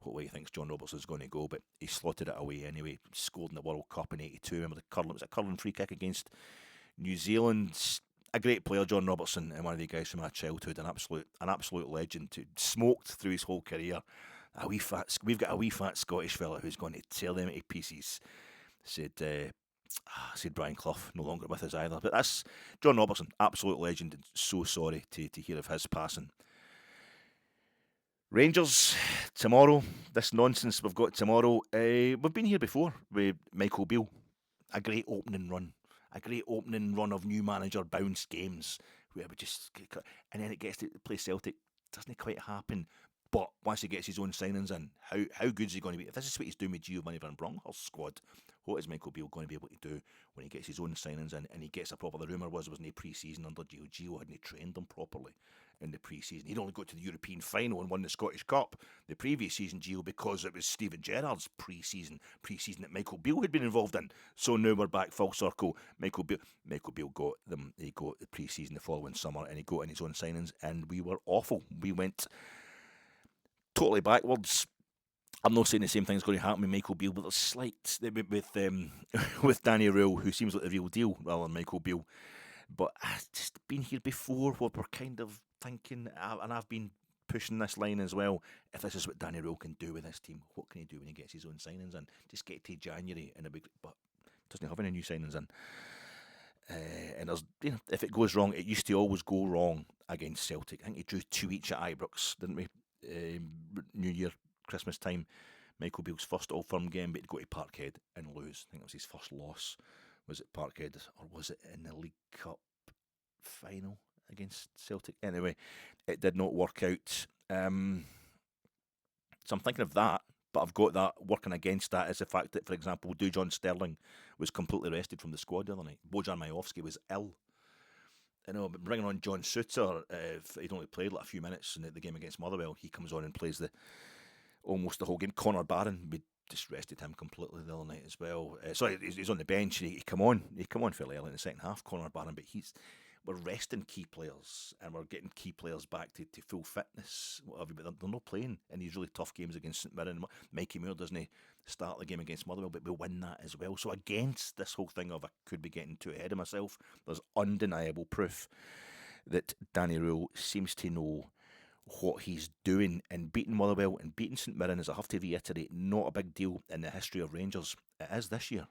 what way he thinks John Robertson's going to go, but he slotted it away anyway. Scored in the World Cup in '82. Remember it was a curling free kick against New Zealand. A great player, John Robertson, and one of the guys from our childhood, an absolute legend. Who smoked through his whole career. We've got a wee fat Scottish fella who's going to tear them to pieces. Said Brian Clough, no longer with us either. But that's John Robertson, absolute legend, and so sorry to hear of his passing. Rangers, tomorrow, this nonsense we've got tomorrow. We've been here before with Michael Beale. A great opening run of new manager bounce games where we just, and then it gets to play Celtic. Doesn't quite happen. But once he gets his own signings in, how good is he going to be? If this is what he's doing with Giovanni Van Bronckhorst's squad, what is Michael Beale going to be able to do when he gets his own signings in and he gets a proper? The rumour wasn't he pre-season under Gio? Gio hadn't trained him properly in the pre-season. He'd only got to the European final and won the Scottish Cup the previous season, Gio, because it was Steven Gerrard's pre-season that Michael Beale had been involved in. So now we're back full circle. Michael Beale got them. He got the pre-season the following summer, and he got in his own signings, and we were awful. We went totally backwards. I'm not saying the same thing's going to happen with Michael Beale, but there's slight with Danny Röhl, who seems like the real deal rather than Michael Beale. But I've just been here before where we're kind of thinking, and I've been pushing this line as well, if this is what Danny Röhl can do with this team, what can he do when he gets his own signings in? Just get to January and but doesn't have any new signings in. And there's, if it goes wrong, it used to always go wrong against Celtic. I think he drew 2 each at Ibrox, didn't we? New Year, Christmas time, Michael Beale's first Old Firm game, but he'd go to Parkhead and lose. I think it was his first loss. Was it Parkhead, or was it in the League Cup final against Celtic? Anyway, it did not work out. So I'm thinking of that, but I've got that working against that is the fact that, for example, Dujon Sterling was completely rested from the squad the other night. Bojan Majowski was ill. I know, but bringing on John Suter, if he'd only played like a few minutes in the game against Motherwell, he comes on and plays almost the whole game. Connor Barron, we just rested him completely the other night as well. Sorry, he's on the bench. He come on fairly early in the second half, Connor Barron, but we're resting key players and we're getting key players back to full fitness, whatever, but they're not playing in these really tough games against St Mirren. Mikey Moore doesn't start the game against Motherwell, but we win that as well. So against this whole thing of I could be getting too ahead of myself, there's undeniable proof that Danny Röhl seems to know what he's doing, and beating Motherwell and beating St Mirren is, I have to reiterate, not a big deal in the history of Rangers. It is this year,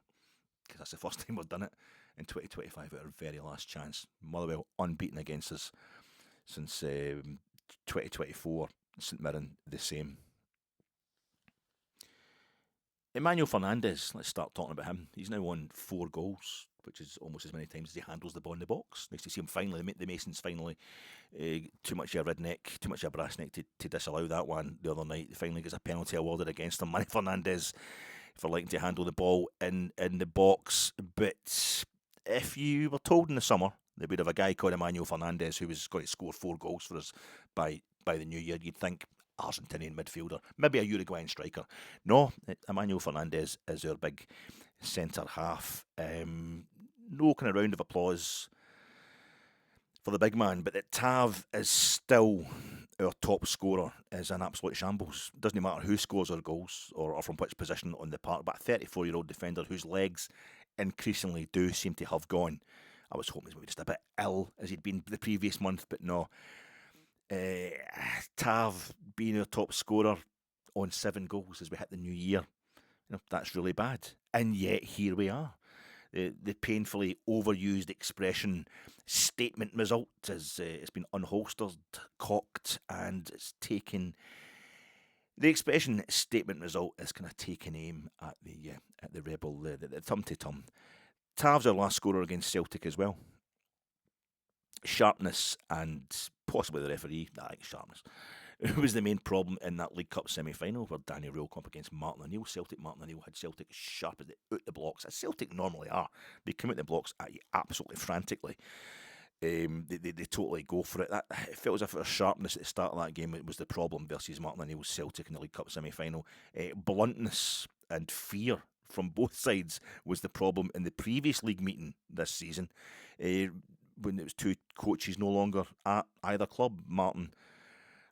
because that's the first time we've done it in 2025 at our very last chance. Motherwell unbeaten against us since 2024. St Mirren the same. Emmanuel Fernandez, let's start talking about him. He's now on 4 goals, which is almost as many times as he handles the ball in the box. Nice to see him finally, the Masons finally, too much of a redneck, too much of a brass neck to disallow that one the other night. He finally gets a penalty awarded against him. Manny Fernandez for liking to handle the ball in the box. But if you were told in the summer that we'd have a guy called Emmanuel Fernandez who was going to score 4 goals for us by the new year, you'd think Argentinian midfielder, maybe a Uruguayan striker. No, Emmanuel Fernandez is our big centre half. No kind of round of applause for the big man, but that Tav is still our top scorer is an absolute shambles. Doesn't matter who scores our goals or from which position on the park, but a 34-year-old defender whose legs increasingly do seem to have gone. I was hoping he was maybe just a bit ill as he'd been the previous month, but no. Tav being our top scorer on 7 goals as we hit the new year, that's really bad. And yet here we are. The painfully overused expression statement result is it's been unholstered, cocked, and it's taken. The expression statement result is kind of taking aim at the rebel, the tum-to-tum. Tav's our last scorer against Celtic as well. Sharpness and possibly the referee, sharpness, was the main problem in that League Cup semi-final where Danny Röhl come up against Martin O'Neill. Martin O'Neill had Celtic sharp as they out the blocks, as Celtic normally are. They come out the blocks at you absolutely frantically. They totally go for it. It felt as if it was sharpness at the start of that game. It was the problem versus Martin O'Neill's Celtic in the League Cup semi-final. Bluntness and fear from both sides was the problem in the previous league meeting this season. When it was 2 coaches no longer at either club, Martin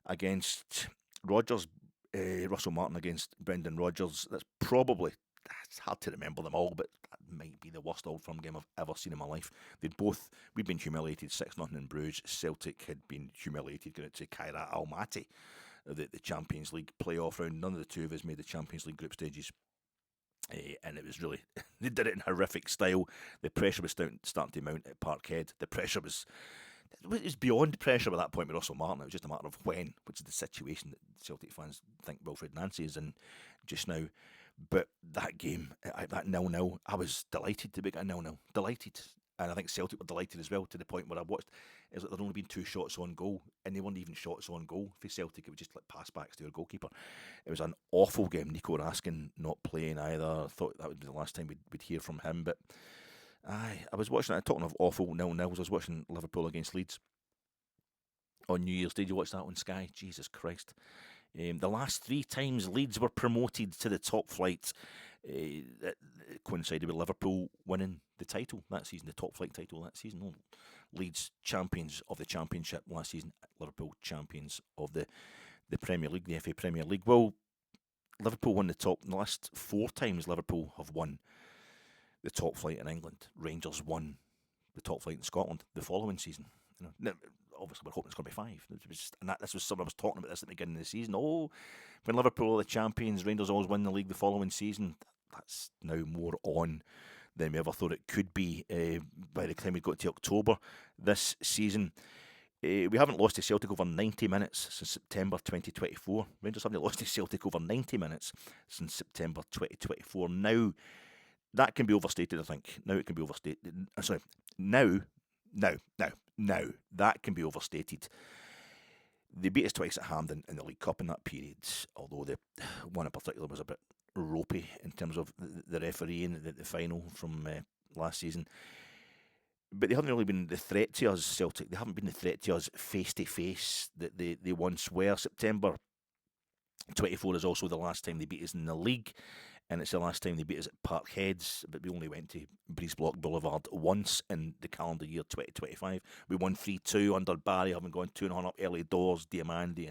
against Rodgers, Russell Martin against Brendan Rodgers. It's hard to remember them all, but that might be the worst Old Firm game I've ever seen in my life. We'd been humiliated 6-0 in Bruges. Celtic had been humiliated going to Kairat Almaty, the Champions League playoff round. None of the two of us made the Champions League group stages. And it was really, they did it in horrific style. The pressure was starting to mount at Parkhead. The pressure was beyond pressure at that point with Russell Martin. It was just a matter of when, which is the situation that Celtic fans think Wilfred Nancy is in just now. But that game, that 0-0, I was delighted to be getting 0-0. Delighted. And I think Celtic were delighted as well, to the point where I watched, it was like there'd only been 2 shots on goal, and they weren't even shots on goal for Celtic. It was just like pass backs to your goalkeeper. It was an awful game. Nico Raskin not playing either. I thought that would be the last time we'd hear from him. But I was watching it, talking of awful 0-0s, I was watching Liverpool against Leeds on New Year's. Did you watch that on Sky? Jesus Christ. The last 3 times Leeds were promoted to the top flight, it coincided with Liverpool winning the title that season, the top flight title that season. Oh, Leeds champions of the Championship last season, Liverpool champions of the Premier League, the FA Premier League. Well, Liverpool won the top. The last 4 times Liverpool have won the top flight in England. Rangers won the top flight in Scotland the following season. Now, obviously, we're hoping it's going to be 5. This was something I was talking about this at the beginning of the season. Oh, when Liverpool are the champions, Rangers always win the league the following season. That's now more on than we ever thought it could be by the time we got to October this season. We haven't lost to Celtic over 90 minutes since September 2024. Rangers haven't lost to Celtic over 90 minutes since September 2024. Now, that can be overstated, I think. Now it can be overstated. Sorry, now, that can be overstated. They beat us twice at Hampden in the League Cup in that period, although the one in particular was a bit ropey in terms of the refereeing the final from last season. But they haven't really been the threat to us, Celtic. They haven't been the threat to us face-to-face that they once were. September 24 is also the last time they beat us in the league, and it's the last time they beat us at Parkhead, but we only went to Breezeblock Boulevard once in the calendar year 2025. We won 3-2 under Barry, having gone 2-0 up early doors, Diamandi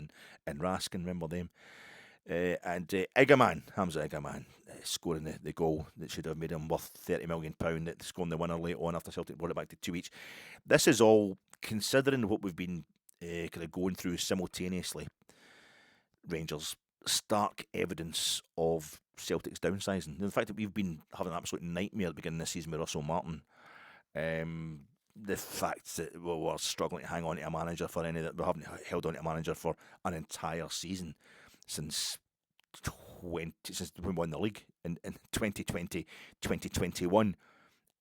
and Raskin, remember them? And Hamza Igaman, scoring the goal that should have made him worth £30 million, scoring the winner late on after Celtic brought it back to 2 each. This is all considering what we've been kind of going through simultaneously. Rangers, stark evidence of Celtic's downsizing. The fact that we've been having an absolute nightmare at the beginning of the season with Russell Martin. The fact that we're struggling to hang on to a manager for any that we haven't held on to a manager for an entire season since we won the league in 2020, 2021.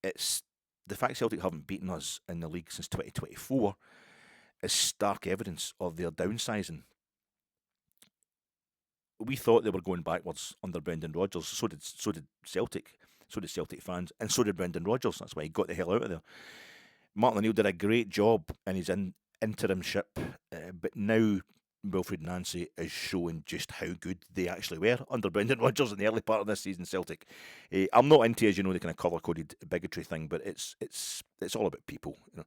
It's the fact Celtic haven't beaten us in the league since 2024 is stark evidence of their downsizing. We thought they were going backwards under Brendan Rodgers. So did Celtic. So did Celtic fans, and so did Brendan Rodgers. That's why he got the hell out of there. Martin O'Neill did a great job in his interimship, but now Wilfred Nancy is showing just how good they actually were under Brendan Rodgers in the early part of this season. Celtic. I'm not into, as you know, the kind of colour-coded bigotry thing, but it's all about people, you know.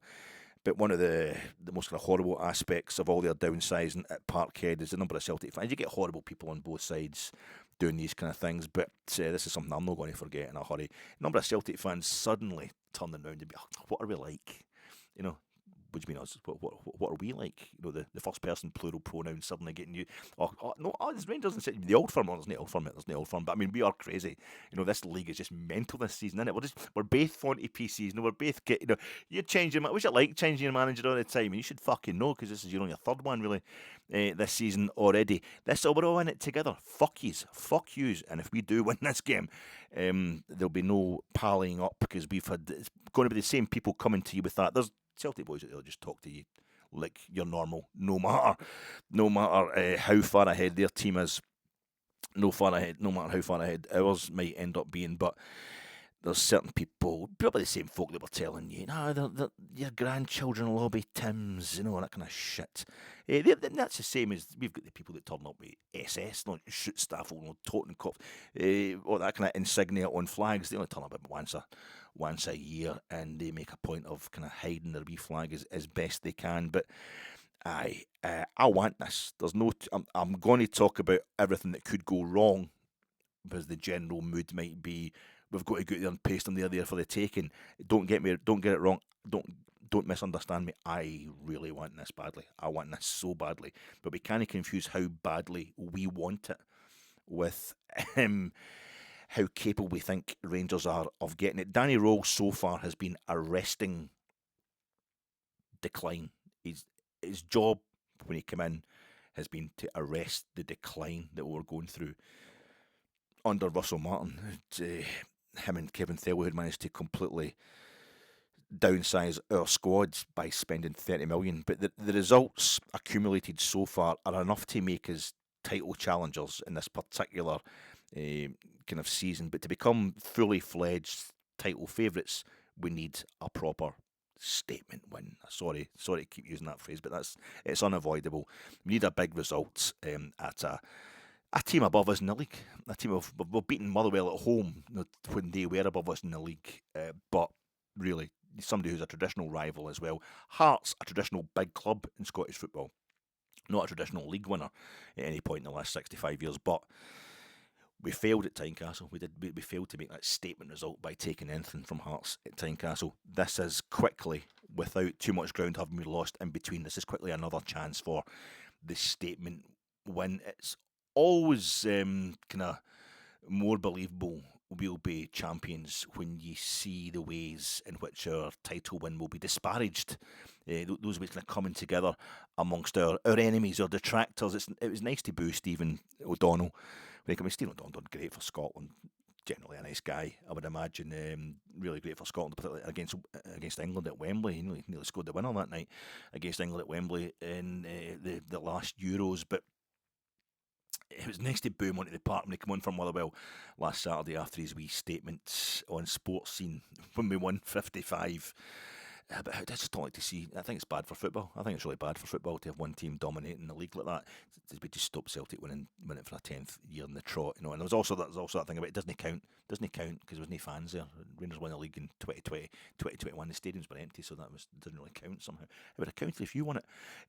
But one of the most kind of horrible aspects of all their downsizing at Parkhead is the number of Celtic fans. You get horrible people on both sides doing these kind of things, but this is something I'm not going to forget in a hurry. The number of Celtic fans suddenly turning around and be, what are we like? You know, what do you mean us? What are we like? You know, the first person plural pronoun suddenly getting you. It's Rangers and City. The old firm, there's no old firm. There's no old firm. But I mean, we are crazy. You know, this league is just mental this season, isn't it? We're both Fonty PCs. You know, we're both you're changing. What's it like changing your manager all the time? And you should fucking know, because this is your third one really this season already. We're all in it together. Fuck yous, and if we do win this game, there'll be no pallying up, because it's going to be the same people coming to you with that. There's Celtic boys that will just talk to you like you're normal, no matter how far ahead their team is, no matter how far ahead ours might end up being. But there's certain people, probably the same folk that were telling you, your grandchildren will all be Tims, that kind of shit. That's the same as we've got the people that turn up with SS, shoot staffel, Totenkopf, all that kind of insignia on flags. They only turn up once a year, and they make a point of kind of hiding their wee flag as best they can. But I want this. I'm going to talk about everything that could go wrong, because the general mood might be we've got to go there and paste them there for the taking. Don't get it wrong. Don't misunderstand me. I really want this badly. I want this so badly, but we can't confuse how badly we want it with how capable we think Rangers are of getting it. Danny Röhl so far has been arresting decline. His job when he came in has been to arrest the decline that we're going through under Russell Martin. Him and Kevin Thelwell had managed to completely downsize our squad by spending 30 million, but the results accumulated so far are enough to make us title challengers in this particular kind of season. But to become fully fledged title favourites, we need a proper statement win. Sorry to keep using that phrase, but it's unavoidable. We need a big result at a team above us in the league. A team of we've beaten Motherwell at home when they were above us in the league, but really somebody who's a traditional rival as well. Hearts, a traditional big club in Scottish football, not a traditional league winner at any point in the last 65 years, but we failed at Tynecastle. We failed to make that statement result by taking anything from Hearts at Tynecastle. This is quickly, without too much ground having been lost in between, this is quickly another chance for the statement win. It's always kind of more believable we'll be champions when you see the ways in which our title win will be disparaged. Those ways kind of coming together amongst our enemies, our detractors. It was nice to boo Stephen O'Donnell. Stephen O'Donnell done great for Scotland. Generally a nice guy, I would imagine. Really great for Scotland, particularly against England at Wembley. He nearly scored the winner that night against England at Wembley in the last Euros. But it was nice to boo him onto the park when he came on from Motherwell last Saturday after his wee statement on Sports Scene when we won 55. But I just don't like to see. I think it's bad for football. I think it's really bad for football to have one team dominating the league like that. We just stopped Celtic winning for a 10th year in the trot, And there was also that thing about it doesn't count because there was no fans there. Rangers won the league in 2020, 2021. The stadiums were empty, so doesn't really count somehow. It would have counted if you won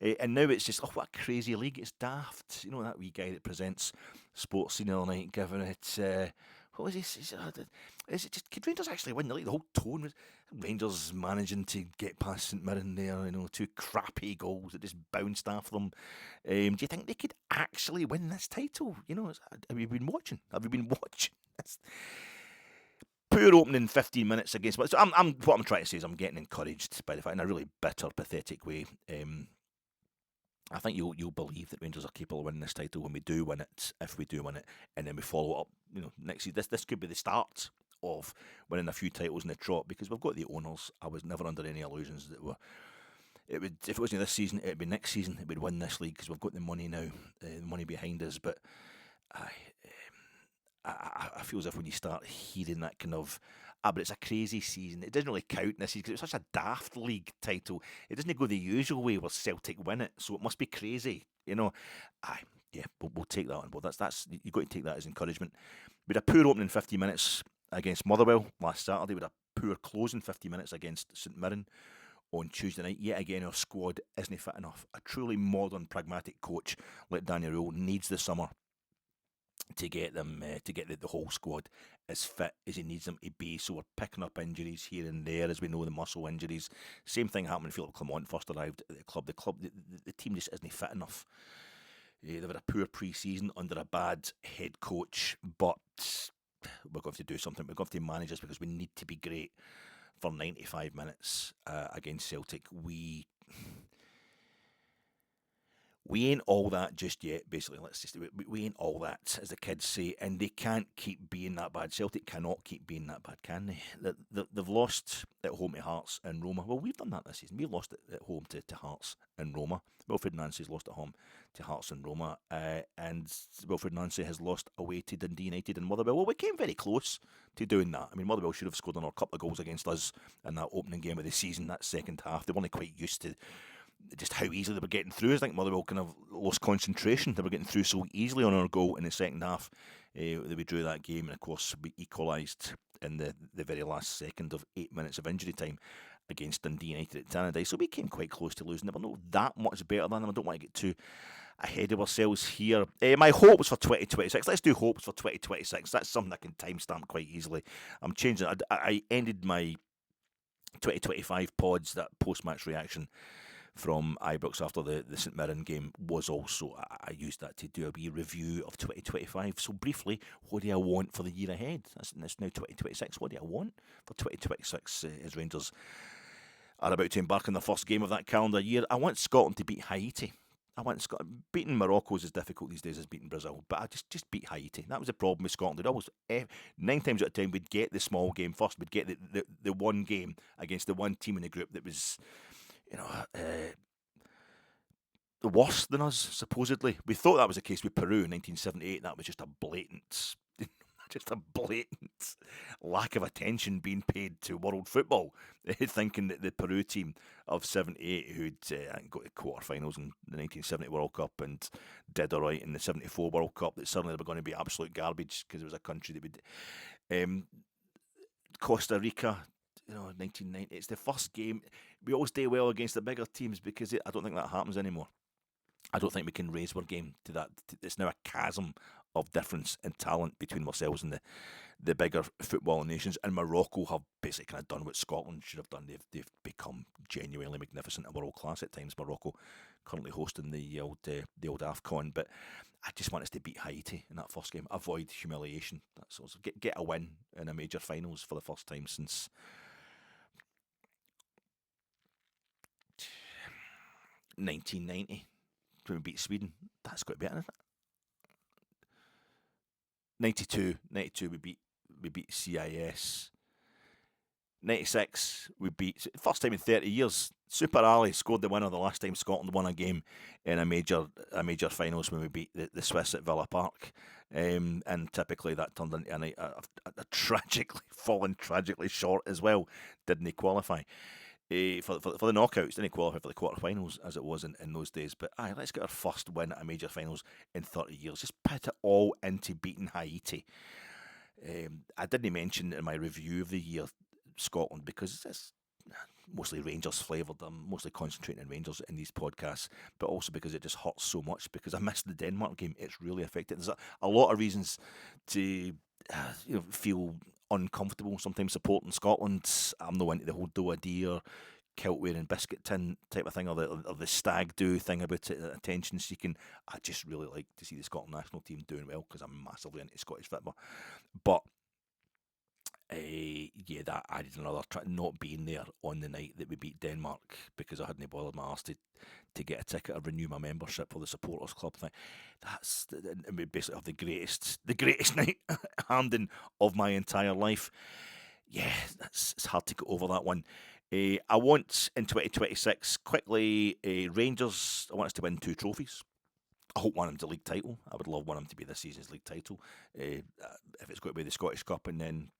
it. And now it's just what a crazy league. It's daft. That wee guy that presents Sports Scene the other night giving it. What was he? Is it just? Could Rangers actually win the league? The whole tone was Rangers managing to get past St Mirren there. Two crappy goals that just bounced after them. Do you think they could actually win this title? Have you been watching? This? Poor opening 15 minutes against. So what I'm trying to say is I'm getting encouraged by the fact in a really bitter, pathetic way. I think you'll believe that Rangers are capable of winning this title when we do win it, if we do win it, and then we follow it up. Next season. This could be the start of winning a few titles in the trot because we've got the owners. I was never under any illusions that if it wasn't this season, it'd be next season. It would win this league because we've got the money now, the money behind us. But I feel as if when you start hearing that kind of, but it's a crazy season. It doesn't really count this season because it's such a daft league title. It doesn't go the usual way where Celtic win it, so it must be crazy. We'll take that on board. That's you've got to take that as encouragement. We had a poor opening 50 minutes against Motherwell last Saturday. We had a poor closing 50 minutes against St Mirren on Tuesday night. Yet again, our squad isn't fit enough. A truly modern, pragmatic coach like Daniel Röhl needs the summer to get them, to get the whole squad as fit as he needs them to be. So we're picking up injuries here and there, as we know, the muscle injuries. Same thing happened when Philip Clement first arrived at the club. The team just isn't fit enough. They've had a poor pre-season under a bad head coach, but we're going to do something. We're going to manage this because we need to be great for 95 minutes against Celtic. We ain't all that just yet, basically. We ain't all that, as the kids say, and they can't keep being that bad. Celtic cannot keep being that bad, can they? They've lost at home to Hearts and Roma. Well, we've done that this season. We've lost at home to Hearts and Roma. Wilfred Nancy's lost at home to Hearts and Roma, and Wilfred Nancy has lost away to Dundee United and Motherwell. Well, we came very close to doing that. I mean, Motherwell should have scored another couple of goals against us in that opening game of the season, that second half. They weren't quite used to just how easily they were getting through. I think Motherwell kind of lost concentration. They were getting through so easily on our goal in the second half. We drew that game, and of course we equalised in the very last second of 8 minutes of injury time against Dundee United at Tannadice. So we came quite close to losing. They were not that much better than them. I don't want to get too ahead of ourselves here. My hopes for 2026. Let's do hopes for 2026. That's something I can timestamp quite easily. I'm changing. I ended my 2025 pods, that post-match reaction from Ibrox after the St Mirren game was also, I used that to do a wee review of 2025. So briefly, what do I want for the year ahead? It's now 2026. What do I want for 2026 as Rangers are about to embark on the first game of that calendar year? I want Scotland to beat Haiti. I went Scotland. Beating Morocco is as difficult these days as beating Brazil, but I just beat Haiti. That was the problem with Scotland. They'd always 9 times out of 10 we'd get the small game first. We'd get the one game against the one team in the group that was, you know, worse than us, supposedly. We thought that was the case with Peru in 1978. That was just a blatant lack of attention being paid to world football, thinking that the Peru team of 78, who'd got to quarterfinals in the 1970 World Cup and did all right in the 74 World Cup, that suddenly they were going to be absolute garbage because it was a country that would... Costa Rica, 1990, it's the first game. We always do well against the bigger teams because I don't think that happens anymore. I don't think we can raise our game to that. It's now a chasm of difference in talent between ourselves and the bigger footballing nations. And Morocco have basically kind of done what Scotland should have done. They've become genuinely magnificent and world class at times. Morocco currently hosting the old AFCON, but I just want us to beat Haiti in that first game. Avoid humiliation. That's also get a win in a major finals for the first time since 1990. When we beat Sweden, that's got to be it, isn't it? 92 we beat CIS. 96 we beat, first time in 30 years. Super Ali scored the winner the last time Scotland won a game in a major finals, when we beat the Swiss at Villa Park. And typically that turned into a tragically short as well. Didn't qualify. For the knockouts, didn't qualify for the quarterfinals as it was in those days. But let's get our first win at a major finals in 30 years. Just put it all into beating Haiti. I didn't mention in my review of the year Scotland because it's mostly Rangers flavoured. I'm mostly concentrating on Rangers in these podcasts, but also because it just hurts so much because I missed the Denmark game. It's really affected. There's a lot of reasons to feel uncomfortable sometimes supporting Scotland. I'm not into the whole do a deer, kilt wearing biscuit tin type of thing, or the stag do thing about it, attention seeking. I just really like to see the Scotland national team doing well because I'm massively into Scottish football. But that added another not being there on the night that we beat Denmark because I hadn't bothered my arse to get a ticket or renew my membership for the supporters club thing. We basically have the greatest night handing of my entire life. Yeah, it's hard to get over that one. I want in 2026 quickly Rangers. I want us to win 2 trophies. I hope one of them's a league title. I would love one of them to be this season's league title. If it's going to be the Scottish Cup and then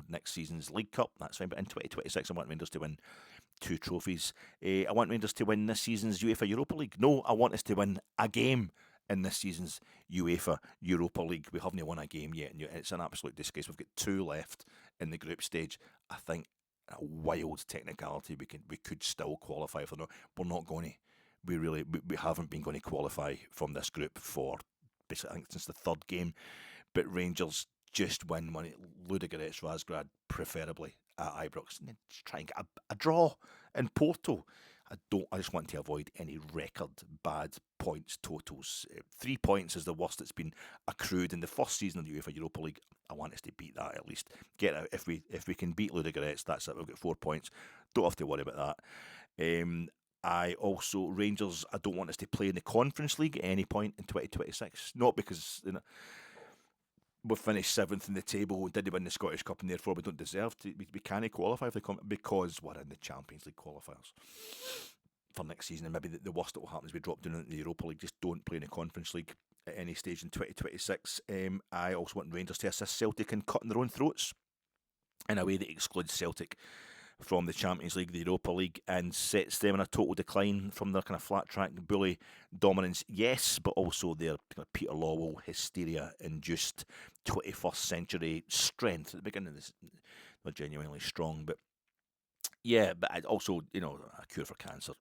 next season's League Cup, that's fine. But in 2026, I want Rangers to win 2 trophies. I want Rangers to win this season's UEFA Europa League. No, I want us to win a game in this season's UEFA Europa League. We haven't won a game yet, and it's an absolute disgrace. We've got 2 left in the group stage. I think a wild technicality we could still qualify for. We're not going to. We haven't been going to qualify from this group for basically, I think, since the 3rd game. But Rangers just win one at Ludogorets Razgrad, preferably at Ibrox, and then just try and get a draw in Porto. I just want to avoid any record bad points totals. 3 points is the worst that's been accrued in the first season of the UEFA Europa League. I want us to beat that at least. Get out if we can beat Ludogorets, that's it. We've got 4 points. Don't have to worry about that. Rangers, I don't want us to play in the Conference League at any point in 2026. Not because we've finished 7th in the table, we didn't win the Scottish Cup, and therefore we don't deserve to. We can't qualify for because we're in the Champions League qualifiers for next season. And maybe the worst that will happen is we drop down into the Europa League. Just don't play in the Conference League at any stage in 2026. I also want Rangers to assist Celtic in cutting their own throats in a way that excludes Celtic from the Champions League, the Europa League, and sets them in a total decline from their kind of flat track bully dominance, yes, but also their kind of Peter Lawwell hysteria-induced 21st century strength. At the beginning, they're genuinely strong, but yeah, but I'd also, a cure for cancer,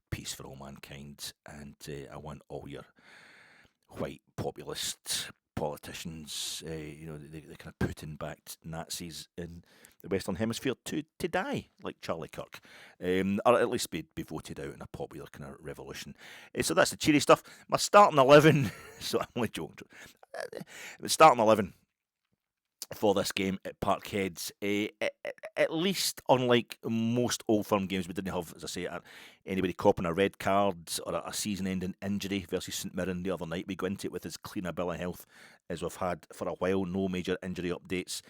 peace for all mankind, and I want all your white populist politicians, they kind of Putin-backed Nazis in the Western Hemisphere to die, like Charlie Kirk, or at least be voted out in a popular kind of revolution. So that's the cheery stuff. My starting 11, so I'm only joking. Starting 11, for this game at Parkhead. At least, unlike most Old Firm games, we didn't have, as I say, anybody copping a red card or a season-ending injury versus St Mirren the other night. We go into it with as clean a bill of health as we've had for a while. No major injury updates.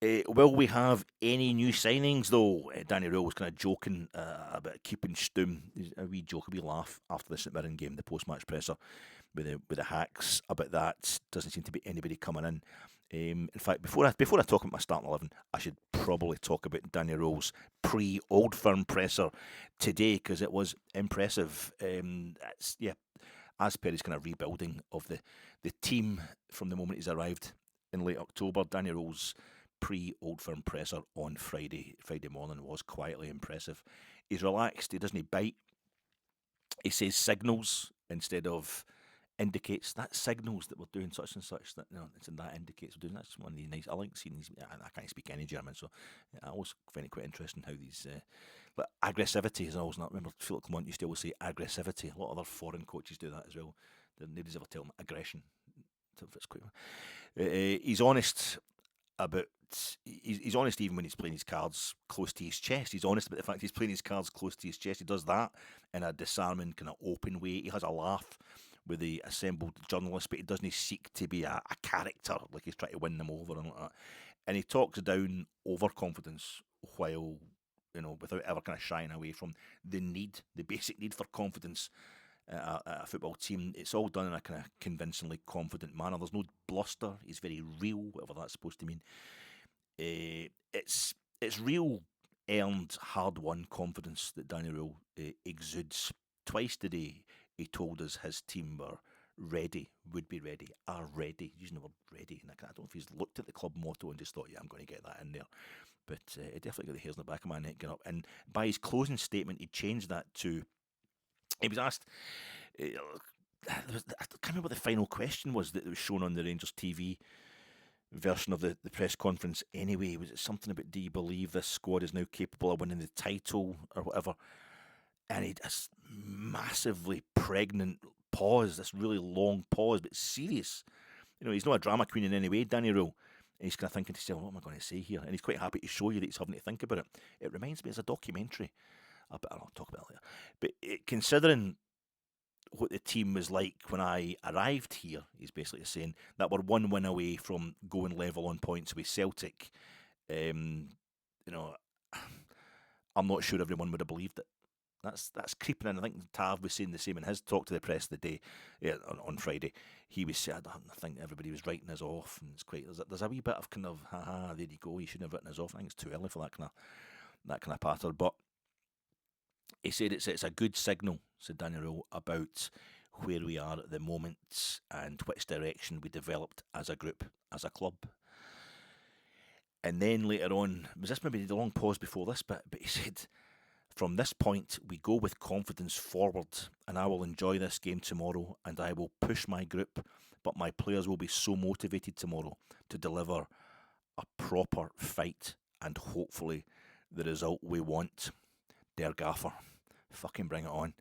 Will we have any new signings though? Danny Röhl was kind of joking about keeping Stum. A wee joke, a wee laugh after the St Mirren game, the post-match presser with the hacks about that. Doesn't seem to be anybody coming in. In fact, before I talk about my starting 11, I should probably talk about Danny Röhl's pre-Old Firm presser today because it was impressive. As per his kind of rebuilding of the team from the moment he's arrived in late October, Danny Röhl's pre-Old Firm presser on Friday morning was quietly impressive. He's relaxed. He doesn't bite. He says signals instead of indicates. That signals that we're doing such and such. That that indicates we're doing. That's one of the nice. I like seeing these. I can't speak any German, so I always find it quite interesting how these. But aggressivity is always not. Remember, Philip Clement used to always say aggressivity. A lot of other foreign coaches do that as well. Nobody's ever tell him aggression. He's honest about. He's honest even when he's playing his cards close to his chest. He's honest about the fact he's playing his cards close to his chest. He does that in a disarming, kind of open way. He has a laugh with the assembled journalists, but he doesn't seek to be a character, like he's trying to win them over and like that. And he talks down overconfidence while, without ever kind of shying away from the basic need for confidence at a football team. It's all done in a kind of convincingly confident manner. There's no bluster. He's very real, whatever that's supposed to mean. It's real, earned, hard-won confidence that Danny Röhl exudes. Twice today, he told us his team were ready, would be ready, are ready, using the word ready. And I don't know if he's looked at the club motto and just thought, yeah, I'm going to get that in there. But it definitely got the hairs on the back of my neck getting up. And by his closing statement, he changed that to, he was asked, I can't remember what the final question was that was shown on the Rangers TV version of the press conference anyway. Was it something about, do you believe this squad is now capable of winning the title or whatever? And he this massively pregnant pause, this really long pause, but serious. He's not a drama queen in any way, Danny Röhl. And he's kind of thinking to himself, what am I going to say here? And he's quite happy to show you that he's having to think about it. It reminds me, it's a documentary. I'll talk about it later. But considering what the team was like when I arrived here, he's basically saying that we're one win away from going level on points with Celtic. I'm not sure everyone would have believed it. That's creeping in. I think Tav was saying the same in his talk to the press the day on Friday. He was saying, I think everybody was writing us off, and it's quite there's a wee bit of kind of there you go. You shouldn't have written us off. I think it's too early for that kind of patter, but. He said it's a good signal, said Danny Röhl, about where we are at the moment and which direction we developed as a group, as a club. And then later on, was this maybe the long pause before this bit, but he said, from this point, we go with confidence forward, and I will enjoy this game tomorrow, and I will push my group, but my players will be so motivated tomorrow to deliver a proper fight and hopefully the result we want. Der Gaffer. Fucking bring it on.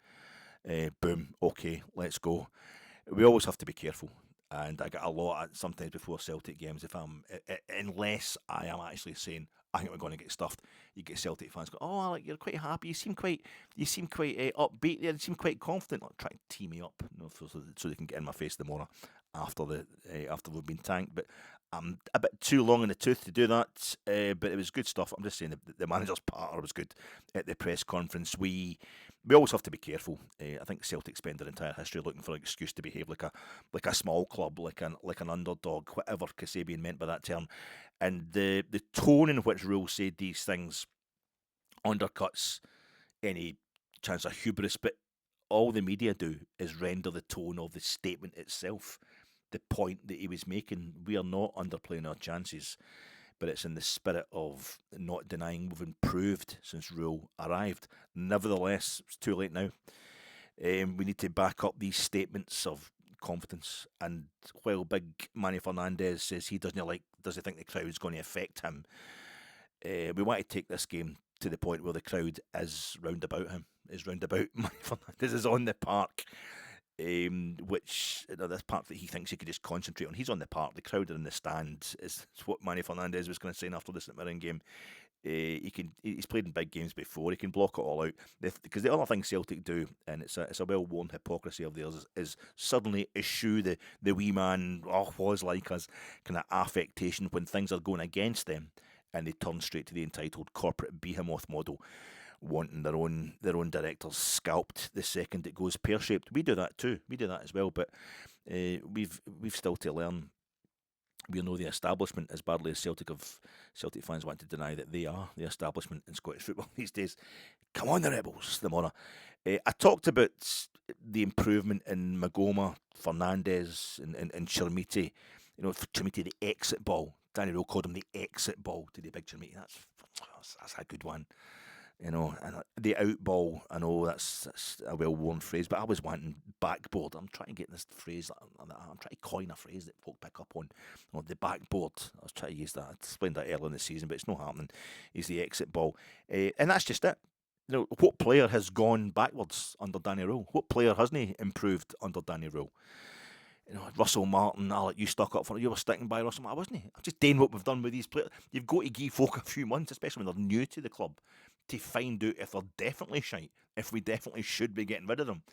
Boom. Okay, let's go. We always have to be careful. And I get a lot sometimes before Celtic games, unless I am actually saying, I think we're going to get stuffed. You get Celtic fans go, oh, Alec, you're quite happy. You seem quite upbeat there. You seem quite confident. Like, try to tee me up, so they can get in my face tomorrow after we've been tanked. But I'm a bit too long in the tooth to do that. But it was good stuff. I'm just saying the manager's part was good at the press conference. We always have to be careful. I think Celtic spend their entire history looking for an excuse to behave like a small club, like an underdog, whatever Kasabian meant by that term. And the tone in which Röhl said these things undercuts any chance of hubris, but all the media do is render the tone of the statement itself the point that he was making. We are not underplaying our chances, but it's in the spirit of not denying we've improved since Röhl arrived. Nevertheless, it's too late now. We need to back up these statements of confidence. And while Big Manny Fernandez says he doesn't think the crowd's going to affect him, we want to take this game to the point where the crowd is round about him, is round about Manny Fernandez, is on the park. which this part that he thinks he could just concentrate on. He's on the park. The crowd are in the stand. Is what Manny Fernandez was going to say after the St Mirren game. He's played in big games before. He can block it all out. Because the other thing Celtic do, and it's a well-worn hypocrisy of theirs, is suddenly eschew the wee man, was like us, kind of affectation when things are going against them, and they turn straight to the entitled corporate behemoth model, wanting their own directors scalped the second it goes pear-shaped. We do that too. We do that as well, but we've still to learn. We know the establishment as badly as Celtic fans want to deny that they are the establishment in Scottish football these days. Come on, the Rebels, the Mora. I talked about the improvement in Magoma, Fernandez, and Chermiti. You know, for Chermiti, the exit ball. Danny Röhl called him the exit ball to the big Chermiti. That's a good one. You know, and the out ball, I know that's a well-worn phrase, but I was wanting backboard. I'm trying to get this phrase, I'm trying to coin a phrase that folk pick up on. You know, the backboard, I was trying to use that. I explained that earlier in the season, but it's not happening. He's the exit ball. And that's just it. You know, what player has gone backwards under Danny Röhl? What player hasn't he improved under Danny Röhl? You know, Russell Martin, Alec, you stuck up for it. You were sticking by Russell Martin, wasn't he? I'm just doing what we've done with these players. You've got to give folk a few months, especially when they're new to the club, to find out if they're definitely shite, if we definitely should be getting rid of them.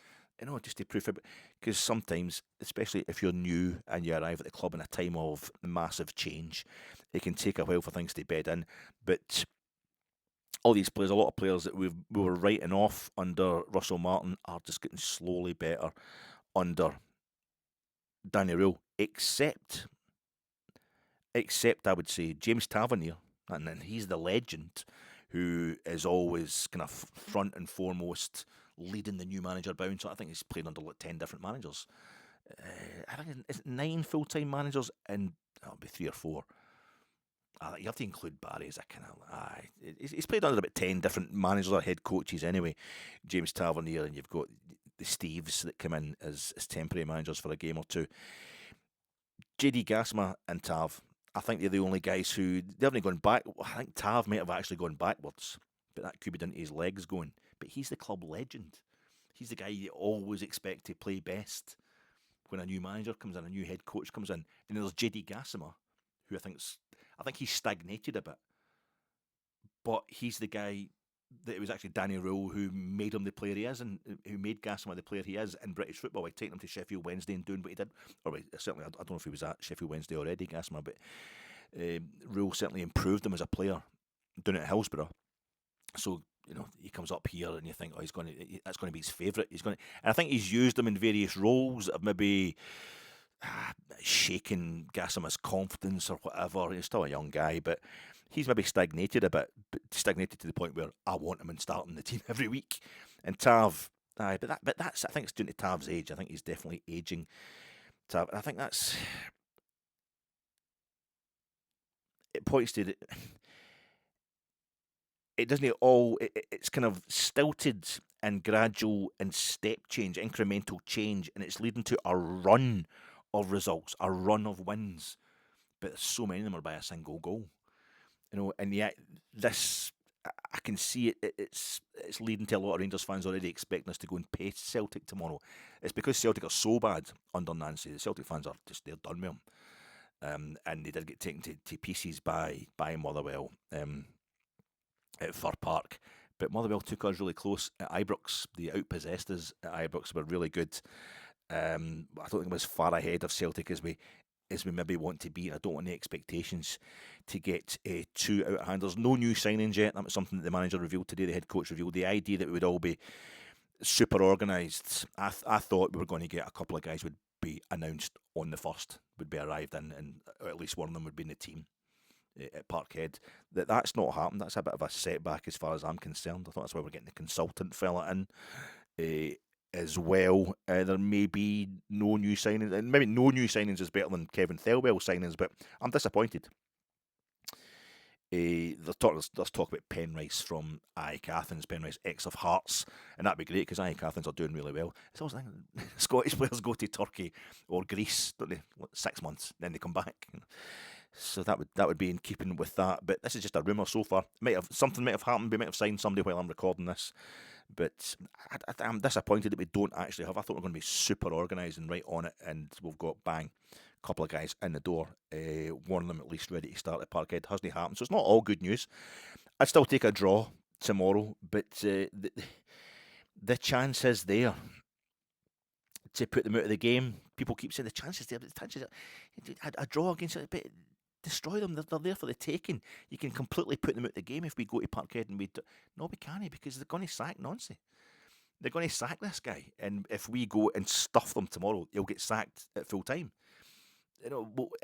You know, just to proof it. Because sometimes, especially if you're new and you arrive at the club in a time of massive change, it can take a while for things to bed in. But all these players, a lot of players that we were writing off under Russell Martin are just getting slowly better under Danny Röhl, except I would say James Tavernier, and then he's the legend who is always kind of front and foremost leading the new manager bounce. I think he's played under like 10 different managers. I think it's 9 full-time managers, and that'll be 3 or 4. You have to include Barry as a kind of... he's played under about 10 different managers or head coaches anyway, James Tavernier, and you've got the Steves that come in as temporary managers for a game or two. JD Gassama and Tav, I think they're the only guys who... They haven't gone back. I think Tav might have actually gone backwards, but that could be down to his legs going. But he's the club legend. He's the guy you always expect to play best when a new manager comes in, a new head coach comes in. And there's JD Gassama, who I think he's stagnated a bit. But he's the guy that it was actually Danny Röhl who made him the player he is, and who made Gassama the player he is in British football by taking him to Sheffield Wednesday and doing what he did. Or certainly, I don't know if he was at Sheffield Wednesday already, Gassama, but Röhl certainly improved him as a player doing it at Hillsborough. So, you know, he comes up here and you think, that's going to be his favourite. And I think he's used him in various roles of maybe shaking Gassama's confidence or whatever. He's still a young guy, but he's maybe stagnated a bit, stagnated to the point where I want him in starting the team every week. And Tav, but that's, I think it's due to Tav's age. I think he's definitely aging. Tav, I think that's... It points to... It doesn't all... It's kind of stilted and gradual and step change, incremental change, and it's leading to a run of results, a run of wins. But so many of them are by a single goal. You know, and yet this, I can see it. It's leading to a lot of Rangers fans already expecting us to go and pace Celtic tomorrow. It's because Celtic are so bad under Nancy. The Celtic fans are just, they're done with him. And they did get taken to pieces by Motherwell at Fir Park. But Motherwell took us really close at Ibrox. They outpossessed us at Ibrox. Were really good. I don't think it was far ahead of Celtic as we maybe want to be. I don't want the expectations to get 2 out-handers. No new signings yet. That was something that the manager revealed today, the head coach revealed. The idea that we would all be super organised. I thought we were going to get a couple of guys would be announced on the first, would be arrived in, and at least one of them would be in the team at Parkhead. That's not happened. That's a bit of a setback as far as I'm concerned. I thought that's why we're getting the consultant fella in as well. There may be no new signings, and maybe no new signings is better than Kevin Thelwell's signings, but I'm disappointed. Let's talk about Penrice from AEK Athens, Penrice ex of Hearts, and that'd be great because AEK Athens are doing really well. It's always like Scottish players go to Turkey or Greece, don't they? 6 months, then they come back. So that would be in keeping with that. But this is just a rumour so far. Something might have happened. We might have signed somebody while I'm recording this. But I'm disappointed that we don't actually have. I thought we were going to be super organised and right on it, and we've got bang, a couple of guys in the door. One of them at least ready to start at Parkhead. Hasn't happened, so it's not all good news. I'd still take a draw tomorrow, but the chance is there to put them out of the game. People keep saying the chances there, but the chances a draw against it, but destroy them. They're there for the taking. You can completely put them out of the game if we go to Parkhead and no, we can't, because they're going to sack Nancy. They're going to sack this guy, and if we go and stuff them tomorrow, he'll get sacked at full time.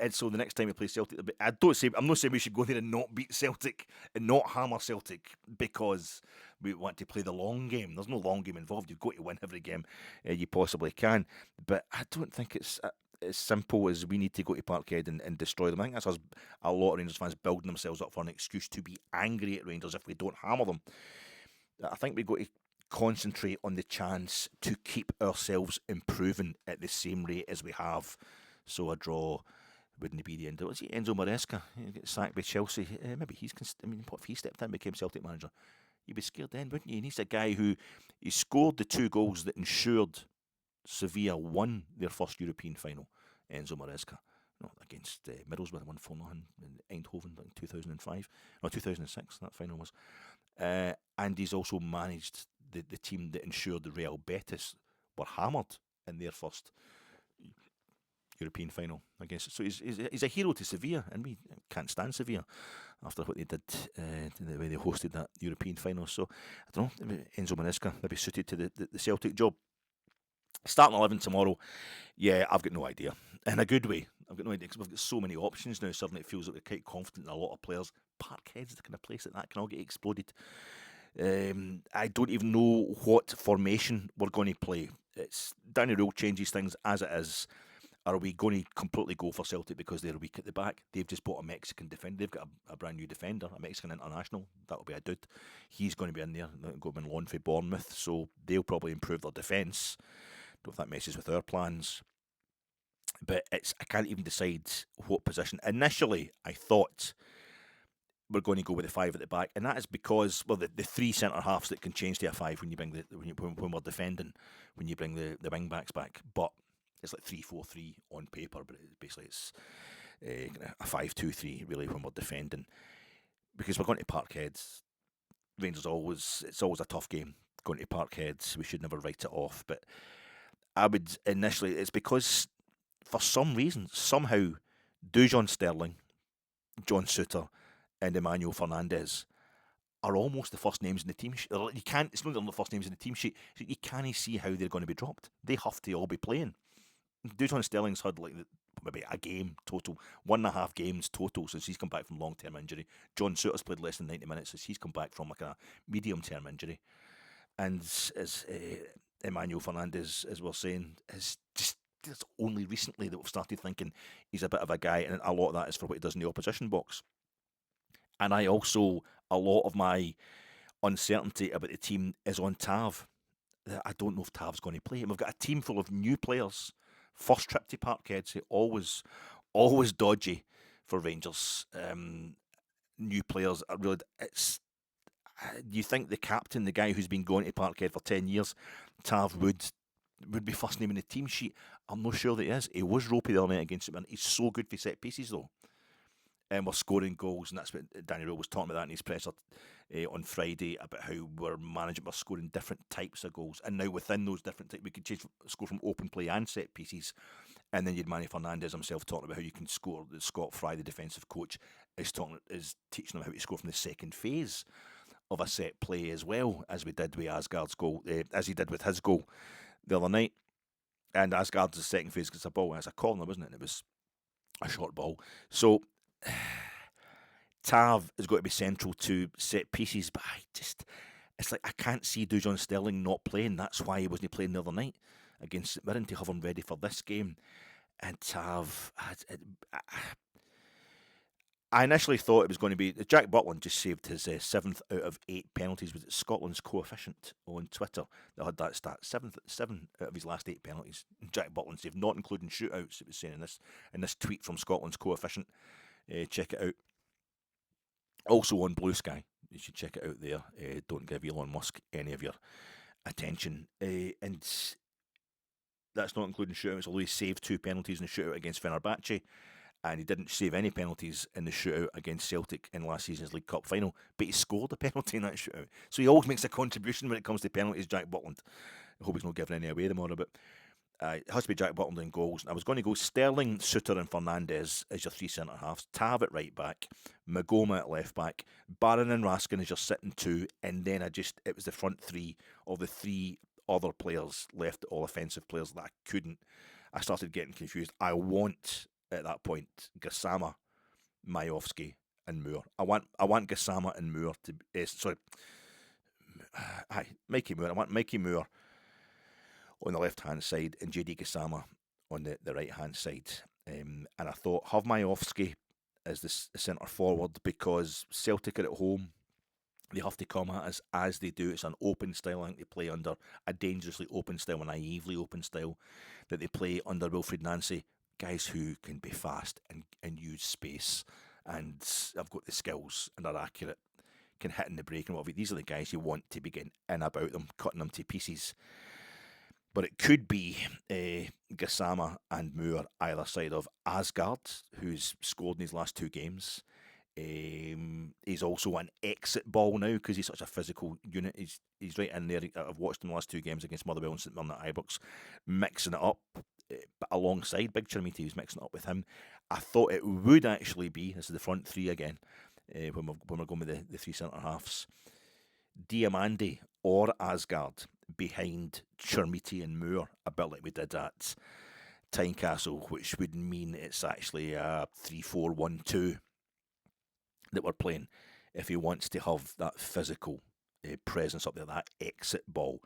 And so the next time we play Celtic, I'm not saying we should go there and not beat Celtic and not hammer Celtic because we want to play the long game. There's no long game involved. You've got to win every game you possibly can. But I don't think it's as simple as we need to go to Parkhead and destroy them. I think that's us, a lot of Rangers fans building themselves up for an excuse to be angry at Rangers if we don't hammer them. I think we've got to concentrate on the chance to keep ourselves improving at the same rate as we have. So a draw wouldn't be the end. Was he Enzo Maresca? He gets sacked by Chelsea. Maybe what if he stepped in and became Celtic manager? You'd be scared then, wouldn't you? And he's a guy who he scored the 2 goals that ensured Sevilla won their first European final. Enzo Maresca, against Middlesbrough, won 4-0 in Eindhoven in 2005 or 2006. That final was, and he's also managed the team that ensured the Real Betis were hammered in their first European final against it. So he's a hero to Sevilla, and we can't stand Sevilla after what they did, the way they hosted that European final. So I don't know, Enzo Maresca maybe suited to the Celtic job. Starting 11 tomorrow, yeah, I've got no idea. In a good way, I've got no idea because we've got so many options now. Suddenly it feels like we're quite confident in a lot of players. Parkhead's the kind of place that can all get exploded. I don't even know what formation we're going to play. It's Danny Röhl changes things as it is. Are we going to completely go for Celtic because they're weak at the back? They've just bought a Mexican defender. They've got a brand new defender, a Mexican international. That'll be a dude. He's going to be in there. They've got him in loan for Bournemouth, so they'll probably improve their defence. Don't know if that messes with our plans. But I can't even decide what position. Initially, I thought we're going to go with the 5 at the back, and that is because, well, the 3 centre halves that can change to a 5 when you bring when we're defending, when you bring the wing backs back, but it's like 3-4-3 on paper, but it's a 5-2-3 really when we're defending, because we're going to Parkhead. Rangers it's always a tough game going to Parkhead. We should never write it off, but I would initially, it's because for some reason somehow Dujon Sterling, John Souttar, and Emmanuel Fernandez are almost the first names in the team sheet. You can't. It's not the first names in the team sheet. You can't see how they're going to be dropped. They have to all be playing. Dujon Sterling's had maybe a game total, 1.5 games total since he's come back from long-term injury. John Souttar's played less than 90 minutes since he's come back from a medium-term injury. And as Emmanuel Fernandez, as we're saying, is just it's only recently that we've started thinking he's a bit of a guy, and a lot of that is for what he does in the opposition box. And a lot of my uncertainty about the team is on Tav. I don't know if Tav's going to play. And we've got a team full of new players. First trip to Parkhead, so always dodgy for Rangers. New players are really. You think the captain, the guy who's been going to Parkhead for 10 years, Tav would be first name in the team sheet? I'm not sure that he is. He was ropey the other night against him, and he's so good for set pieces though. And we're scoring goals, and that's what Danny Röhl was talking about that in his presser on Friday, about how we're scoring different types of goals, and now within those different types, we could score from open play and set pieces. And then you'd Manny Fernandez himself talking about how you can score. Scott Fry, the defensive coach, is teaching them how to score from the second phase of a set play as well, as we did with Asgard's goal, as he did with his goal the other night. And Asgard's second phase gets a ball, and it's a corner, wasn't it? And it was a short ball. So Tav has got to be central to set pieces, but it's like I can't see Dujon Sterling not playing. That's why he wasn't playing the other night against St Mirren, to have him ready for this game. And Tav, I initially thought it was going to be Jack Butland just saved his 7th out of 8 penalties. Was it Scotland's coefficient on Twitter that had that stat? 7 out of his last 8 penalties. Jack Butland saved, not including shootouts. It was saying in this tweet from Scotland's coefficient. Check it out. Also on Blue Sky, you should check it out there. Don't give Elon Musk any of your attention. And that's not including shootouts, although he saved 2 penalties in the shootout against Fenerbahce, and he didn't save any penalties in the shootout against Celtic in last season's League Cup final, but he scored a penalty in that shootout. So he always makes a contribution when it comes to penalties, Jack Butland. I hope he's not giving any away tomorrow, but it has to be Jack Butland in goals. I was going to go Sterling, Suter and Fernandez as your 3 centre-halves, Tav at right back, Magoma at left back, Barron and Raskin as your sitting 2, and then it was the front 3 of the 3 other players left, all offensive players that I started getting confused. I want, at that point, Gassama, Majowski and Moore. I want Gassama and Moore to... Mikey Moore. I want Mikey Moore on the left-hand side and JD Gassama on the right-hand side. And I thought, have Majowski as the centre-forward, because Celtic are at home. They have to come at us as they do. It's an open style. I think they play under a dangerously open style, a naively open style that they play under Wilfred Nancy. Guys who can be fast and use space and have got the skills and are accurate, can hit in the break and whatever. These are the guys you want to be getting in about them, cutting them to pieces. But it could be Gassama and Moore either side of Asgard, who's scored in his last 2 games. He's also an exit ball now because he's such a physical unit. He's right in there. I've watched him the last 2 games against Motherwell and St Mirren at Ibrox, mixing it up. But alongside Big Chermiti, who's mixing it up with him. I thought it would actually be, this is the front 3 again, when we're going with the 3 centre-halves, Diamandi or Asgard behind Chermiti and Moore, a bit like we did at Tynecastle, which would mean it's actually a 3-4-1-2 that we're playing if he wants to have that physical presence up there, that exit ball.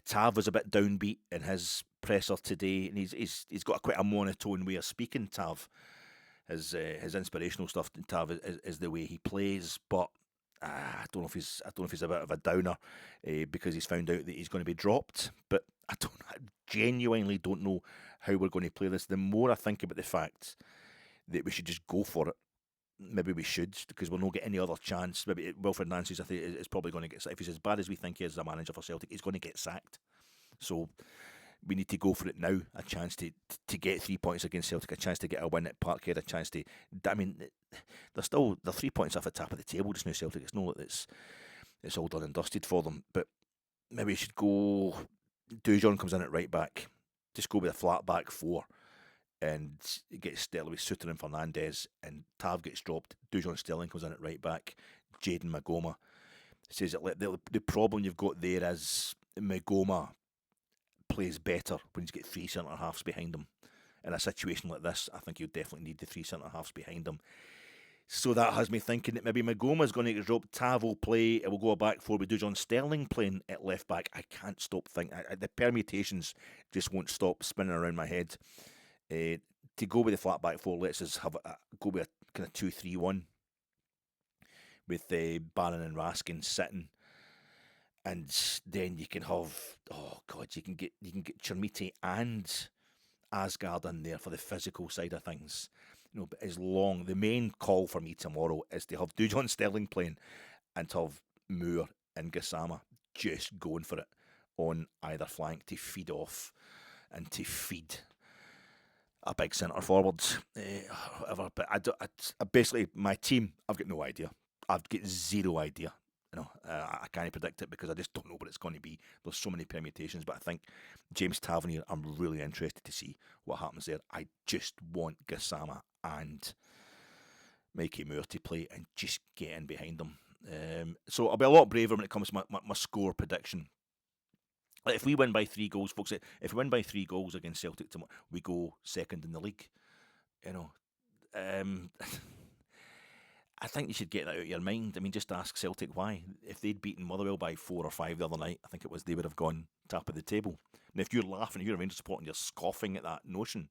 Tav was a bit downbeat in his presser today, and he's got quite a monotone way of speaking. Tav, his inspirational stuff. Tav is the way he plays, but I don't know if he's a bit of a downer because he's found out that he's going to be dropped. But I genuinely don't know how we're going to play this. The more I think about the fact that we should just go for it, maybe we should, because we'll not get any other chance. Maybe Wilfred Nancy, I think, is probably going to get sacked. If he's as bad as we think he is as a manager for Celtic, he's going to get sacked. So we need to go for it now. A chance to get 3 points against Celtic, a chance to get a win at Parkhead, a chance to... I mean, they're 3 points off the top of the table just now, Celtic. It's not that it's all done and dusted for them. But maybe we should go... Dujon comes in at right back. Just go with a flat back 4. And it gets Sterling with Suter and Fernandez, and Tav gets dropped. Dujon Sterling comes in at right back. Jaden Magoma says that the problem you've got there is Magoma plays better when he's got 3 centre-halves behind him. In a situation like this, I think he'll definitely need the 3 centre-halves behind him. So that has me thinking that maybe Magoma's going to get dropped. Tav will play. It will go back 4 with Dujon Sterling playing at left back. I can't stop thinking. The permutations just won't stop spinning around my head. To go with the flat back 4 lets us go with a kind of 2-3-1 with Barron and Raskin sitting, and then you can have you can get Chermiti and Asgard in there for the physical side of things. But the main call for me tomorrow is to have Dujon Sterling playing and to have Moore and Gassama just going for it on either flank to feed off and to feed a big centre forward, whatever. But I basically, my team, I've got no idea. I've got zero idea. I can't predict it because I just don't know what it's going to be. There's so many permutations, but I think James Tavernier, I'm really interested to see what happens there. I just want Gassama and Mikey Moore to play and just get in behind them. So I'll be a lot braver when it comes to my score prediction. If we win by 3 goals, folks, if we win by 3 goals against Celtic tomorrow, we go second in the league. I think you should get that out of your mind. I mean, just ask Celtic why. If they'd beaten Motherwell by 4 or 5 the other night, I think it was, they would have gone top of the table. And if you're laughing, if you're a Rangers supporter and you're scoffing at that notion,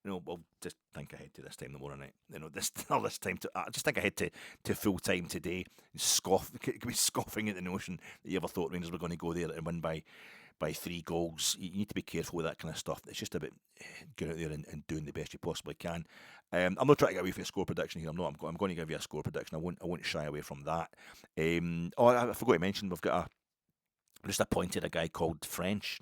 well, just think ahead to this time tomorrow night. This time just think ahead to full time today. Be scoffing at the notion that you ever thought Rangers were going to go there and win by 3 goals. You need to be careful with that kind of stuff. It's just about getting out there and doing the best you possibly can. I'm not trying to get away from a score prediction here. I'm not. I'm going to give you a score prediction. I won't shy away from that. I forgot to mention we've got just appointed a guy called French,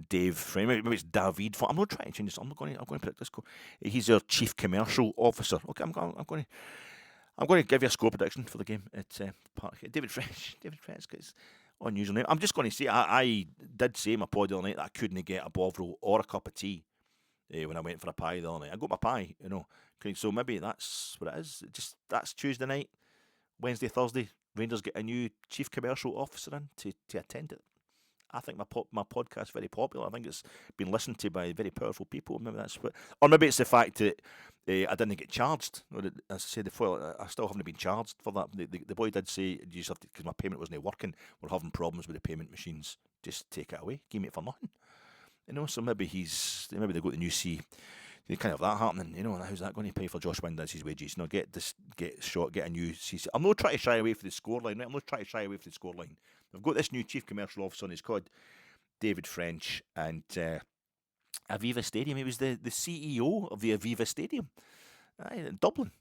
Dave French. Maybe it's David. I'm not trying to change this. I'm going to predict this score. He's our chief commercial officer. Okay, I'm going to give you a score prediction for the game at Parkhead. David French. David French. It's unusual name. I'm just going to say I did say in my pod the other night that I couldn't get a Bovril or a cup of tea when I went for a pie the other night. I got my pie, So maybe that's what it is. That's Tuesday night, Wednesday, Thursday. Rangers get a new chief commercial officer in to attend it. I think my podcast is very popular. I think it's been listened to by very powerful people. Maybe that's what, or maybe it's the fact that I didn't get charged. As I said before, I still haven't been charged for that. The boy did say you just have to, because my payment wasn't working. We're having problems with the payment machines. Just take it away. Give me it for nothing. So maybe they got the new C. They kind of have that happening, how's that going to pay for Josh Windass's wages? Get a new CC. I'm not trying to shy away from the scoreline, right? I'm not trying to shy away from the scoreline. I've got this new chief commercial officer on. He's called David French, and Aviva Stadium. He was the CEO of the Aviva Stadium, Dublin.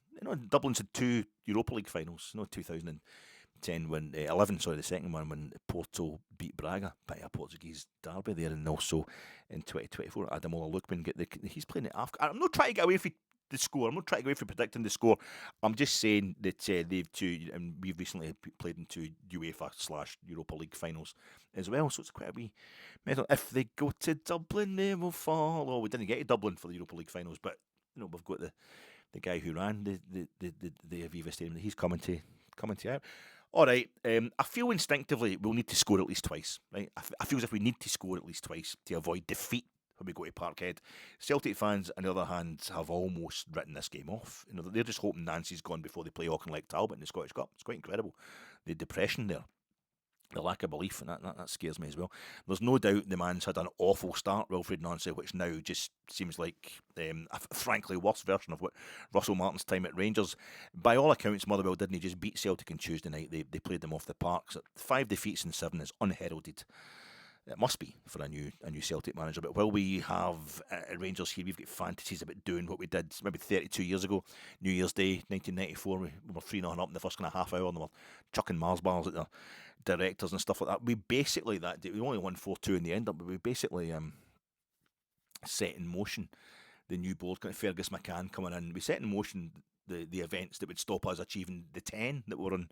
Dublin's had 2 Europa League finals. 2010 when 11. Sorry, the second one when Porto beat Braga by a Portuguese derby there, and also in 2024, Ademola Lookman he's playing at Africa. I'm not trying to get away from the score. I'm not trying to get away from predicting the score. I'm just saying that they've and we've recently played in 2 UEFA/Europa League finals as well. So it's quite a wee medal. If they go to Dublin, they will fall. Oh, we didn't get to Dublin for the Europa League finals, but we've got the guy who ran the Aviva Stadium. He's coming to out. All right, I feel instinctively we'll need to score at least twice, right? I feel as if we need to score at least twice to avoid defeat when we go to Parkhead. Celtic fans, on the other hand, have almost written this game off. They're just hoping Nancy's gone before they play Auchinleck Talbot in the Scottish Cup. It's quite incredible. The depression there. The lack of belief, and that scares me as well. There's no doubt the man's had an awful start, Wilfred Nancy, which now just seems like a frankly worse version of what Russell Martin's time at Rangers. By all accounts, Motherwell didn't he just beat Celtic on Tuesday night. They played them off the park. So 5 defeats in 7 is unheralded. It must be for a new Celtic manager. But while we have Rangers here, we've got fantasies about doing what we did maybe 32 years ago, New Year's Day, 1994. We were 3-0 up in the first kind of half hour, and they were chucking Mars bars at the directors and stuff like that. We basically, that day, we only won 4-2 in the end, but we basically set in motion the new board, kind of Fergus McCann coming in. We set in motion the events that would stop us achieving the 10 that we're on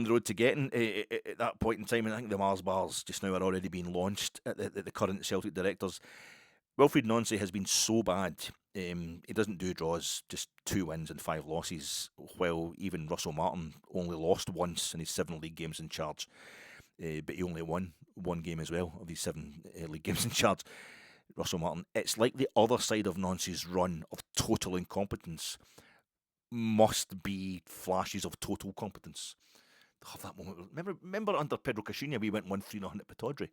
the road to getting at that point in time. And I think the Mars bars just now are already being launched at the current Celtic directors. Wilfred Nancy has been so bad. He doesn't do draws, just 2 wins and 5 losses, while even Russell Martin only lost once in his 7 league games in charge. But he only won 1 game as well of these 7 league games in charge. Russell Martin. It's like the other side of Nancy's run of total incompetence must be flashes of total competence. Oh, that moment. Remember under Pedro Caixinha, we went 1-3-0 at Pataudry.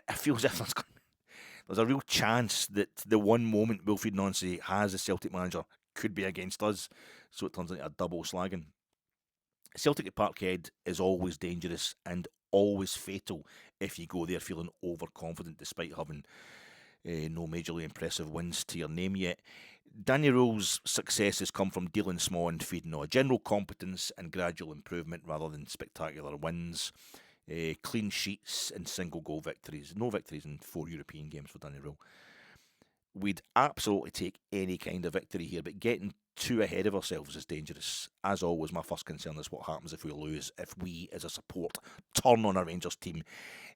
I feel as if there's a real chance that the one moment Wilfred Nancy has as Celtic manager could be against us, so it turns into a double slagging. Celtic at Parkhead is always dangerous and always fatal if you go there feeling overconfident despite having no majorly impressive wins to your name yet. Danny Röhl's success has come from dealing small and feeding on general competence and gradual improvement rather than spectacular wins. Clean sheets and single goal victories. No victories in 4 European games for Danny Röhl. We'd absolutely take any kind of victory here, but getting too ahead of ourselves is dangerous. As always, my first concern is what happens if we lose, if we as a support turn on a Rangers team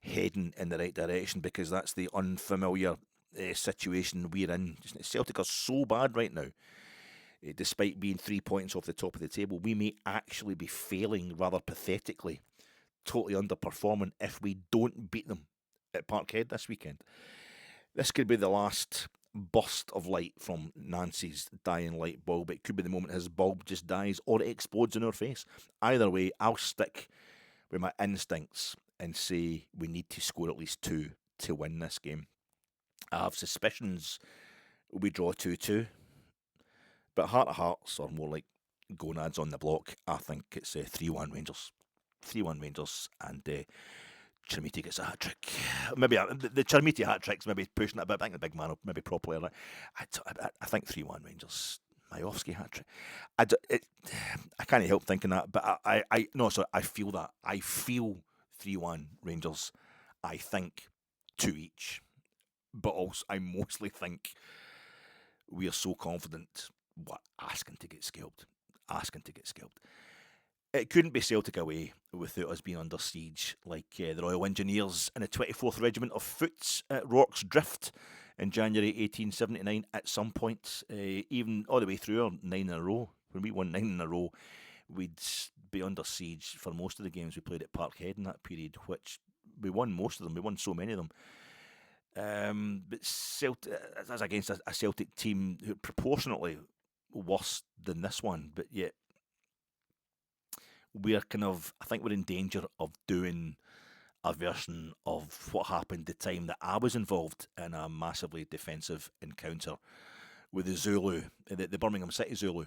heading in the right direction, because that's the unfamiliar situation we're in. Celtic are so bad right now, despite being 3 points off the top of the table. We may actually be failing rather pathetically, totally underperforming if we don't beat them at Parkhead this weekend. This could be the last burst of light from Nancy's dying light bulb. It could be the moment his bulb just dies or it explodes in our face. Either way, I'll stick with my instincts and say we need to score at least 2 to win this game. I have suspicions we draw 2-2, but heart of hearts, or more like gonads on the block, I think it's 3-1 Rangers. 3-1 Rangers, and Chermiti gets a hat-trick. Maybe the Chermiti hat-trick's maybe pushing it a bit. I think the big man will maybe properly. I think 3-1 Rangers. Majowski hat-trick. I can't help thinking that, but I feel that. I feel 3-1 Rangers. I think 2 each. But also, I mostly think we are so confident, asking to get scalped. Asking to get scalped. It couldn't be Celtic away without us being under siege, like the Royal Engineers in the 24th Regiment of Foots at Rorke's Drift in January 1879 at some point, even all the way through our 9 in a row. When we won 9 in a row, we'd be under siege for most of the games we played at Parkhead in that period, which we won most of them. We won so many of them. But Celtic, as against a Celtic team who proportionately worse than this one, but yet we're I think we're in danger of doing a version of what happened the time that I was involved in a massively defensive encounter with the Zulu, the Birmingham City Zulu.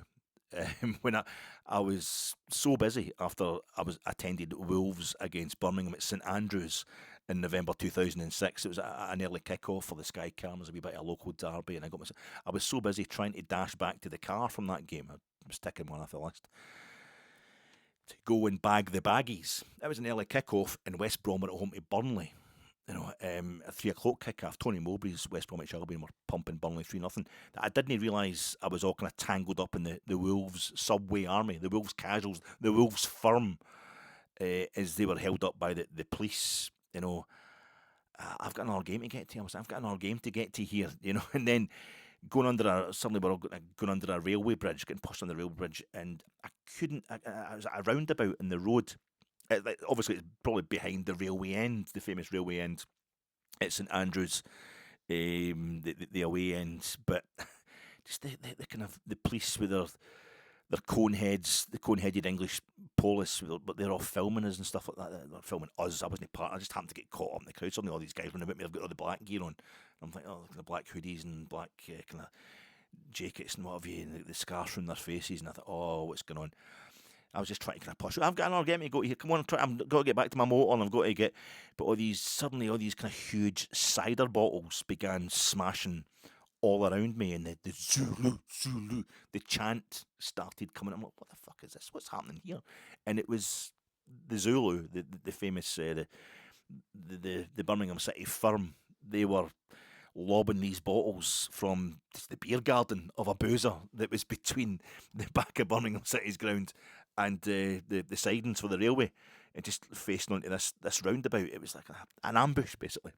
When I was so busy after I attended Wolves against Birmingham at St Andrews in November 2006. It was an early kick-off for the Sky Cameras, a wee bit of a local derby, and I was so busy trying to dash back to the car from that game. I was ticking one off the list to go and bag the baggies. It was an early kick-off, and West Brom were at home to Burnley. A 3 o'clock kick-off. Tony Mowbray's West Bromwich Albion were pumping Burnley 3-0. I didn't realise I was all kind of tangled up in the Wolves subway army, the Wolves casuals, the Wolves firm, as they were held up by the police. I've got another game to get to. I've got another game to get to here, and then suddenly we're all going under a railway bridge, getting pushed on the railway bridge, and I couldn't. I was at a roundabout in the road. Obviously, it's probably behind the railway end, the famous railway end at St Andrews, the away end. But just the kind of the police with their cone heads, the cone-headed English police, but they're all filming us and stuff like that. They're filming us. I wasn't part. I just happened to get caught up in the crowd. Suddenly, all these guys running about me. I've got all the black gear on. I'm like, the black hoodies and black kind of jackets and what have you, and the scars from their faces. And I thought, what's going on? I was just trying to kind of push. I've got another game to go here. Come on, I've got to get back to my motor, and I've got to get. But all these kind of huge cider bottles began smashing all around me, and the Zulu, the chant started coming. I'm like, what the fuck is this? What's happening here? And it was the Zulu, the famous the Birmingham City firm. They were lobbing these bottles from the beer garden of a boozer that was between the back of Birmingham City's ground and the sidings for the railway, and just facing onto this roundabout. It was like an ambush, basically.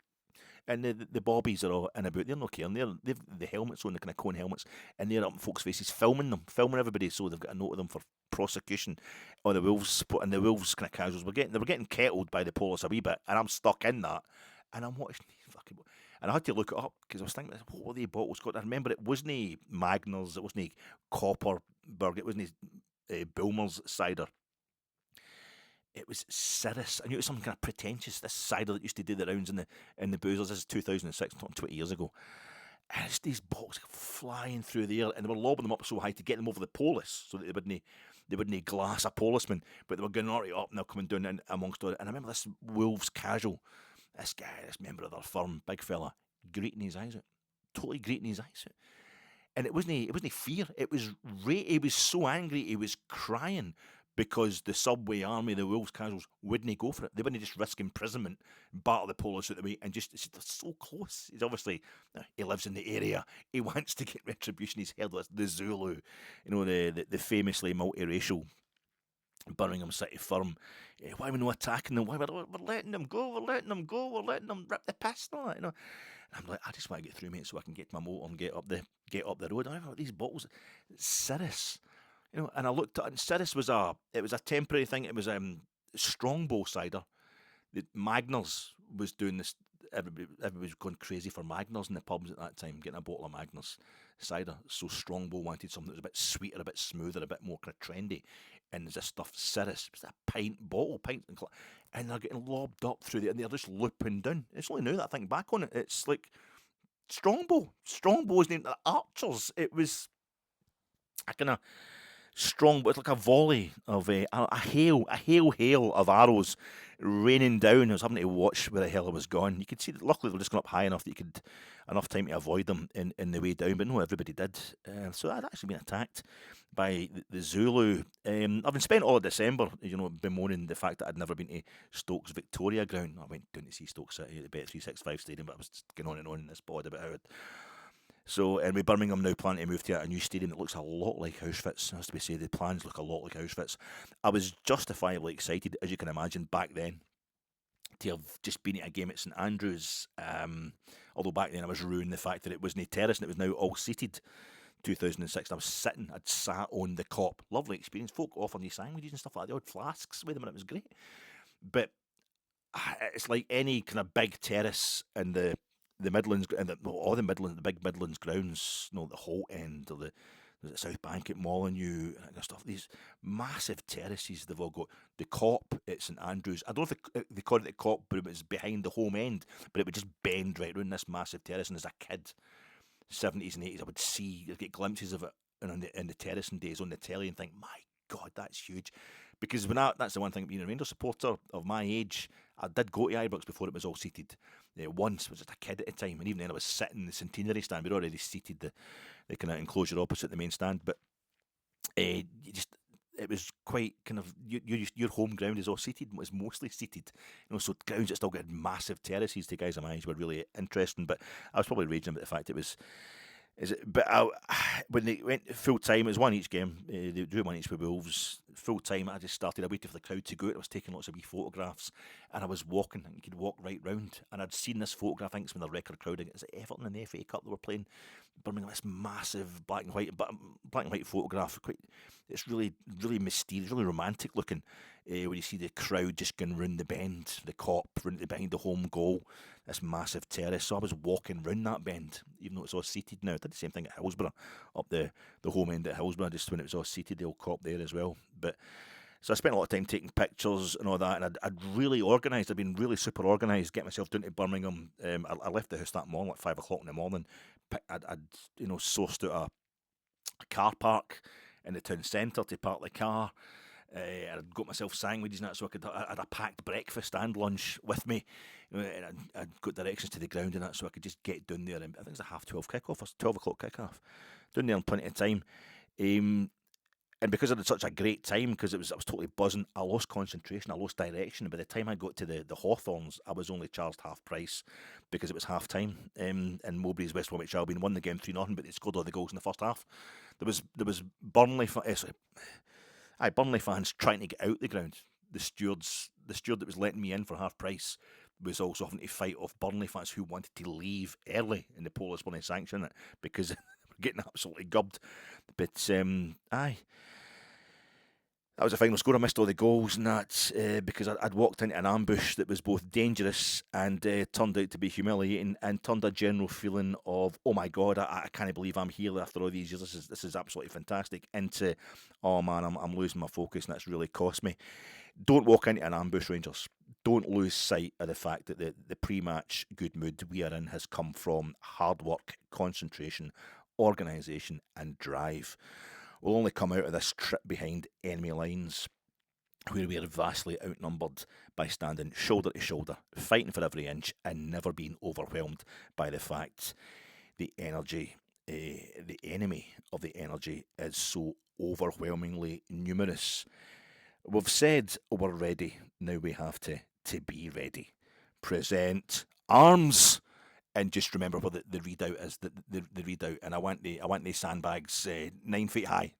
And the bobbies are all in about. They're not caring. They've the helmets on, the kind of cone helmets, and they're up in folks' faces, filming everybody, so they've got a note of them for prosecution. Or the Wolves kind of casuals were getting kettled by the police a wee bit, and I'm stuck in that, and I'm watching these fucking. And I had to look it up because I was thinking, what were the bottles called? I remember it wasn't Magners, it wasn't Copperberg, it wasn't Bulmer's cider. It was Cirrus. I knew it was something kind of pretentious. This cider that used to do the rounds in the boozers. This is 2006, I'm talking 20 years ago. And it's these bottles flying through the air, and they were lobbing them up so high to get them over the police, so that they wouldn't glass a policeman. But they were going right up, and they're coming down in amongst all it. And I remember this Wolves casual, this member of their firm, big fella, greeting his eyes out, totally greeting his eyes out. And it wasn't fear. It was he was so angry, he was crying. Because the subway army, the Wolves casuals, wouldn't go for it. They wouldn't just risk imprisonment, battle the police out the way, and they're so close. He's obviously, he lives in the area. He wants to get retribution. He's heard of the Zulu, the famously multiracial Birmingham City firm. Why are we not attacking them? Why we're letting them go? We're letting them go. We're letting them rip the piss and all that, And I'm like, I just want to get through, mate, so I can get to my motor and get up the road. I remember these bottles, Cirrus. And I looked at it, and Cirrus was a temporary thing. It was Strongbow cider. The Magners was doing this. Everybody was going crazy for Magners in the pubs at that time, getting a bottle of Magners cider. So Strongbow wanted something that was a bit sweeter, a bit smoother, a bit more kind of trendy. And there's this stuff, Cirrus. It's a pint, and they're getting lobbed up through and they're just looping down. It's only now that I think back on it. It's like Strongbow. Strongbow was named Archers. It was a kind of strong, but it's like a volley of a hail of arrows raining down. I was having to watch where the hell I was going. You could see that luckily they were just going up high enough that you could enough time to avoid them in the way down, but no, everybody did. So I'd actually been attacked by the Zulu. I've spent all of December, bemoaning the fact that I'd never been to Stokes Victoria Ground. I went down to see Stoke City at the Bet365 Stadium, but I was just going on and on in this pod about how it. So, and with Birmingham now planning to move to a new stadium that looks a lot like Auschwitz, as we say, the plans look a lot like Auschwitz. I was justifiably excited, as you can imagine, back then, to have just been at a game at St Andrews. Although back then I was ruining the fact that it wasn't terrace and it was now all seated. 2006, I was sitting, I'd sat on the cop. Lovely experience. Folk offered me sandwiches and stuff like that. They had flasks with them and it was great. But it's like any kind of big terrace in the Midlands, and all the Midlands, the big Midlands grounds, the Holt End or the South Bank at Molyneux and that kind of stuff. These massive terraces they've all got. The Cop at St Andrews. I don't know if they called it the Cop, but it was behind the home end. But it would just bend right around this massive terrace. And as a kid, 70s and 80s, I would I'd get glimpses of it in the terracing days on the telly and think, my God, that's huge. Because that's the one thing, being a Rangers supporter of my age, I did go to Ibrox before it was all seated. Once, I was just a kid at the time, and even then I was sitting in the centenary stand. We'd already seated the kind of enclosure opposite the main stand, but it was quite kind of your home ground is all seated, was mostly seated. So grounds that still got massive terraces to guys of my age were really interesting. But I was probably raging about the fact it was. When they went full time, it was one each game. They drew one each with Wolves. Full time, I just started. I waited for the crowd to go. I was taking lots of wee photographs, and I was walking. And you could walk right round. And I'd seen this photograph. I think it's when the record crowding. Is it Everton in the FA Cup they were playing? Birmingham, this massive black and white photograph. It's really, really mysterious, really romantic looking. When you see the crowd just going round the bend, the Cop round behind the home goal, this massive terrace. So I was walking round that bend, even though it's all seated now. I did the same thing at Hillsborough, up the home end at Hillsborough, just when it was all seated, the old Cop there as well. But so I spent a lot of time taking pictures and all that, and I'd really organised. I'd been really super organised, getting myself down to Birmingham. I left the house that morning, like 5 o'clock in the morning. I'd sourced out a car park in the town centre to park the car. I'd got myself sandwiches and that, so I had a packed breakfast and lunch with me, and I'd got directions to the ground and that, so I could just get down there. And I think it's a 12:30 kickoff or 12 o'clock kickoff. Down there in plenty of time. And because I had such a great time, because I was totally buzzing, I lost concentration, I lost direction. And by the time I got to the Hawthorns, I was only charged half price because it was half time. And Mowbray's West Bromwich Albion won the game 3-0, but they scored all the goals in the first half. There was Burnley fans trying to get out the ground. The steward that was letting me in for half price was also having to fight off Burnley fans who wanted to leave early, and the police weren't sanctioning it because they were getting absolutely gubbed. But that was the final score. I missed all the goals and that because I'd walked into an ambush that was both dangerous and turned out to be humiliating, and turned a general feeling of, oh my God, I can't believe I'm here after all these years. This is absolutely fantastic. Into, oh man, I'm losing my focus, and that's really cost me. Don't walk into an ambush, Rangers. Don't lose sight of the fact that the pre-match good mood we are in has come from hard work, concentration, organisation and drive. We'll only come out of this trip behind enemy lines where we are vastly outnumbered by standing shoulder to shoulder, fighting for every inch, and never being overwhelmed by the fact the energy, the enemy of the energy is so overwhelmingly numerous. We've said we're ready, now we have to be ready. Present arms! And just remember what the readout is. The readout, and I want the sandbags 9 feet high.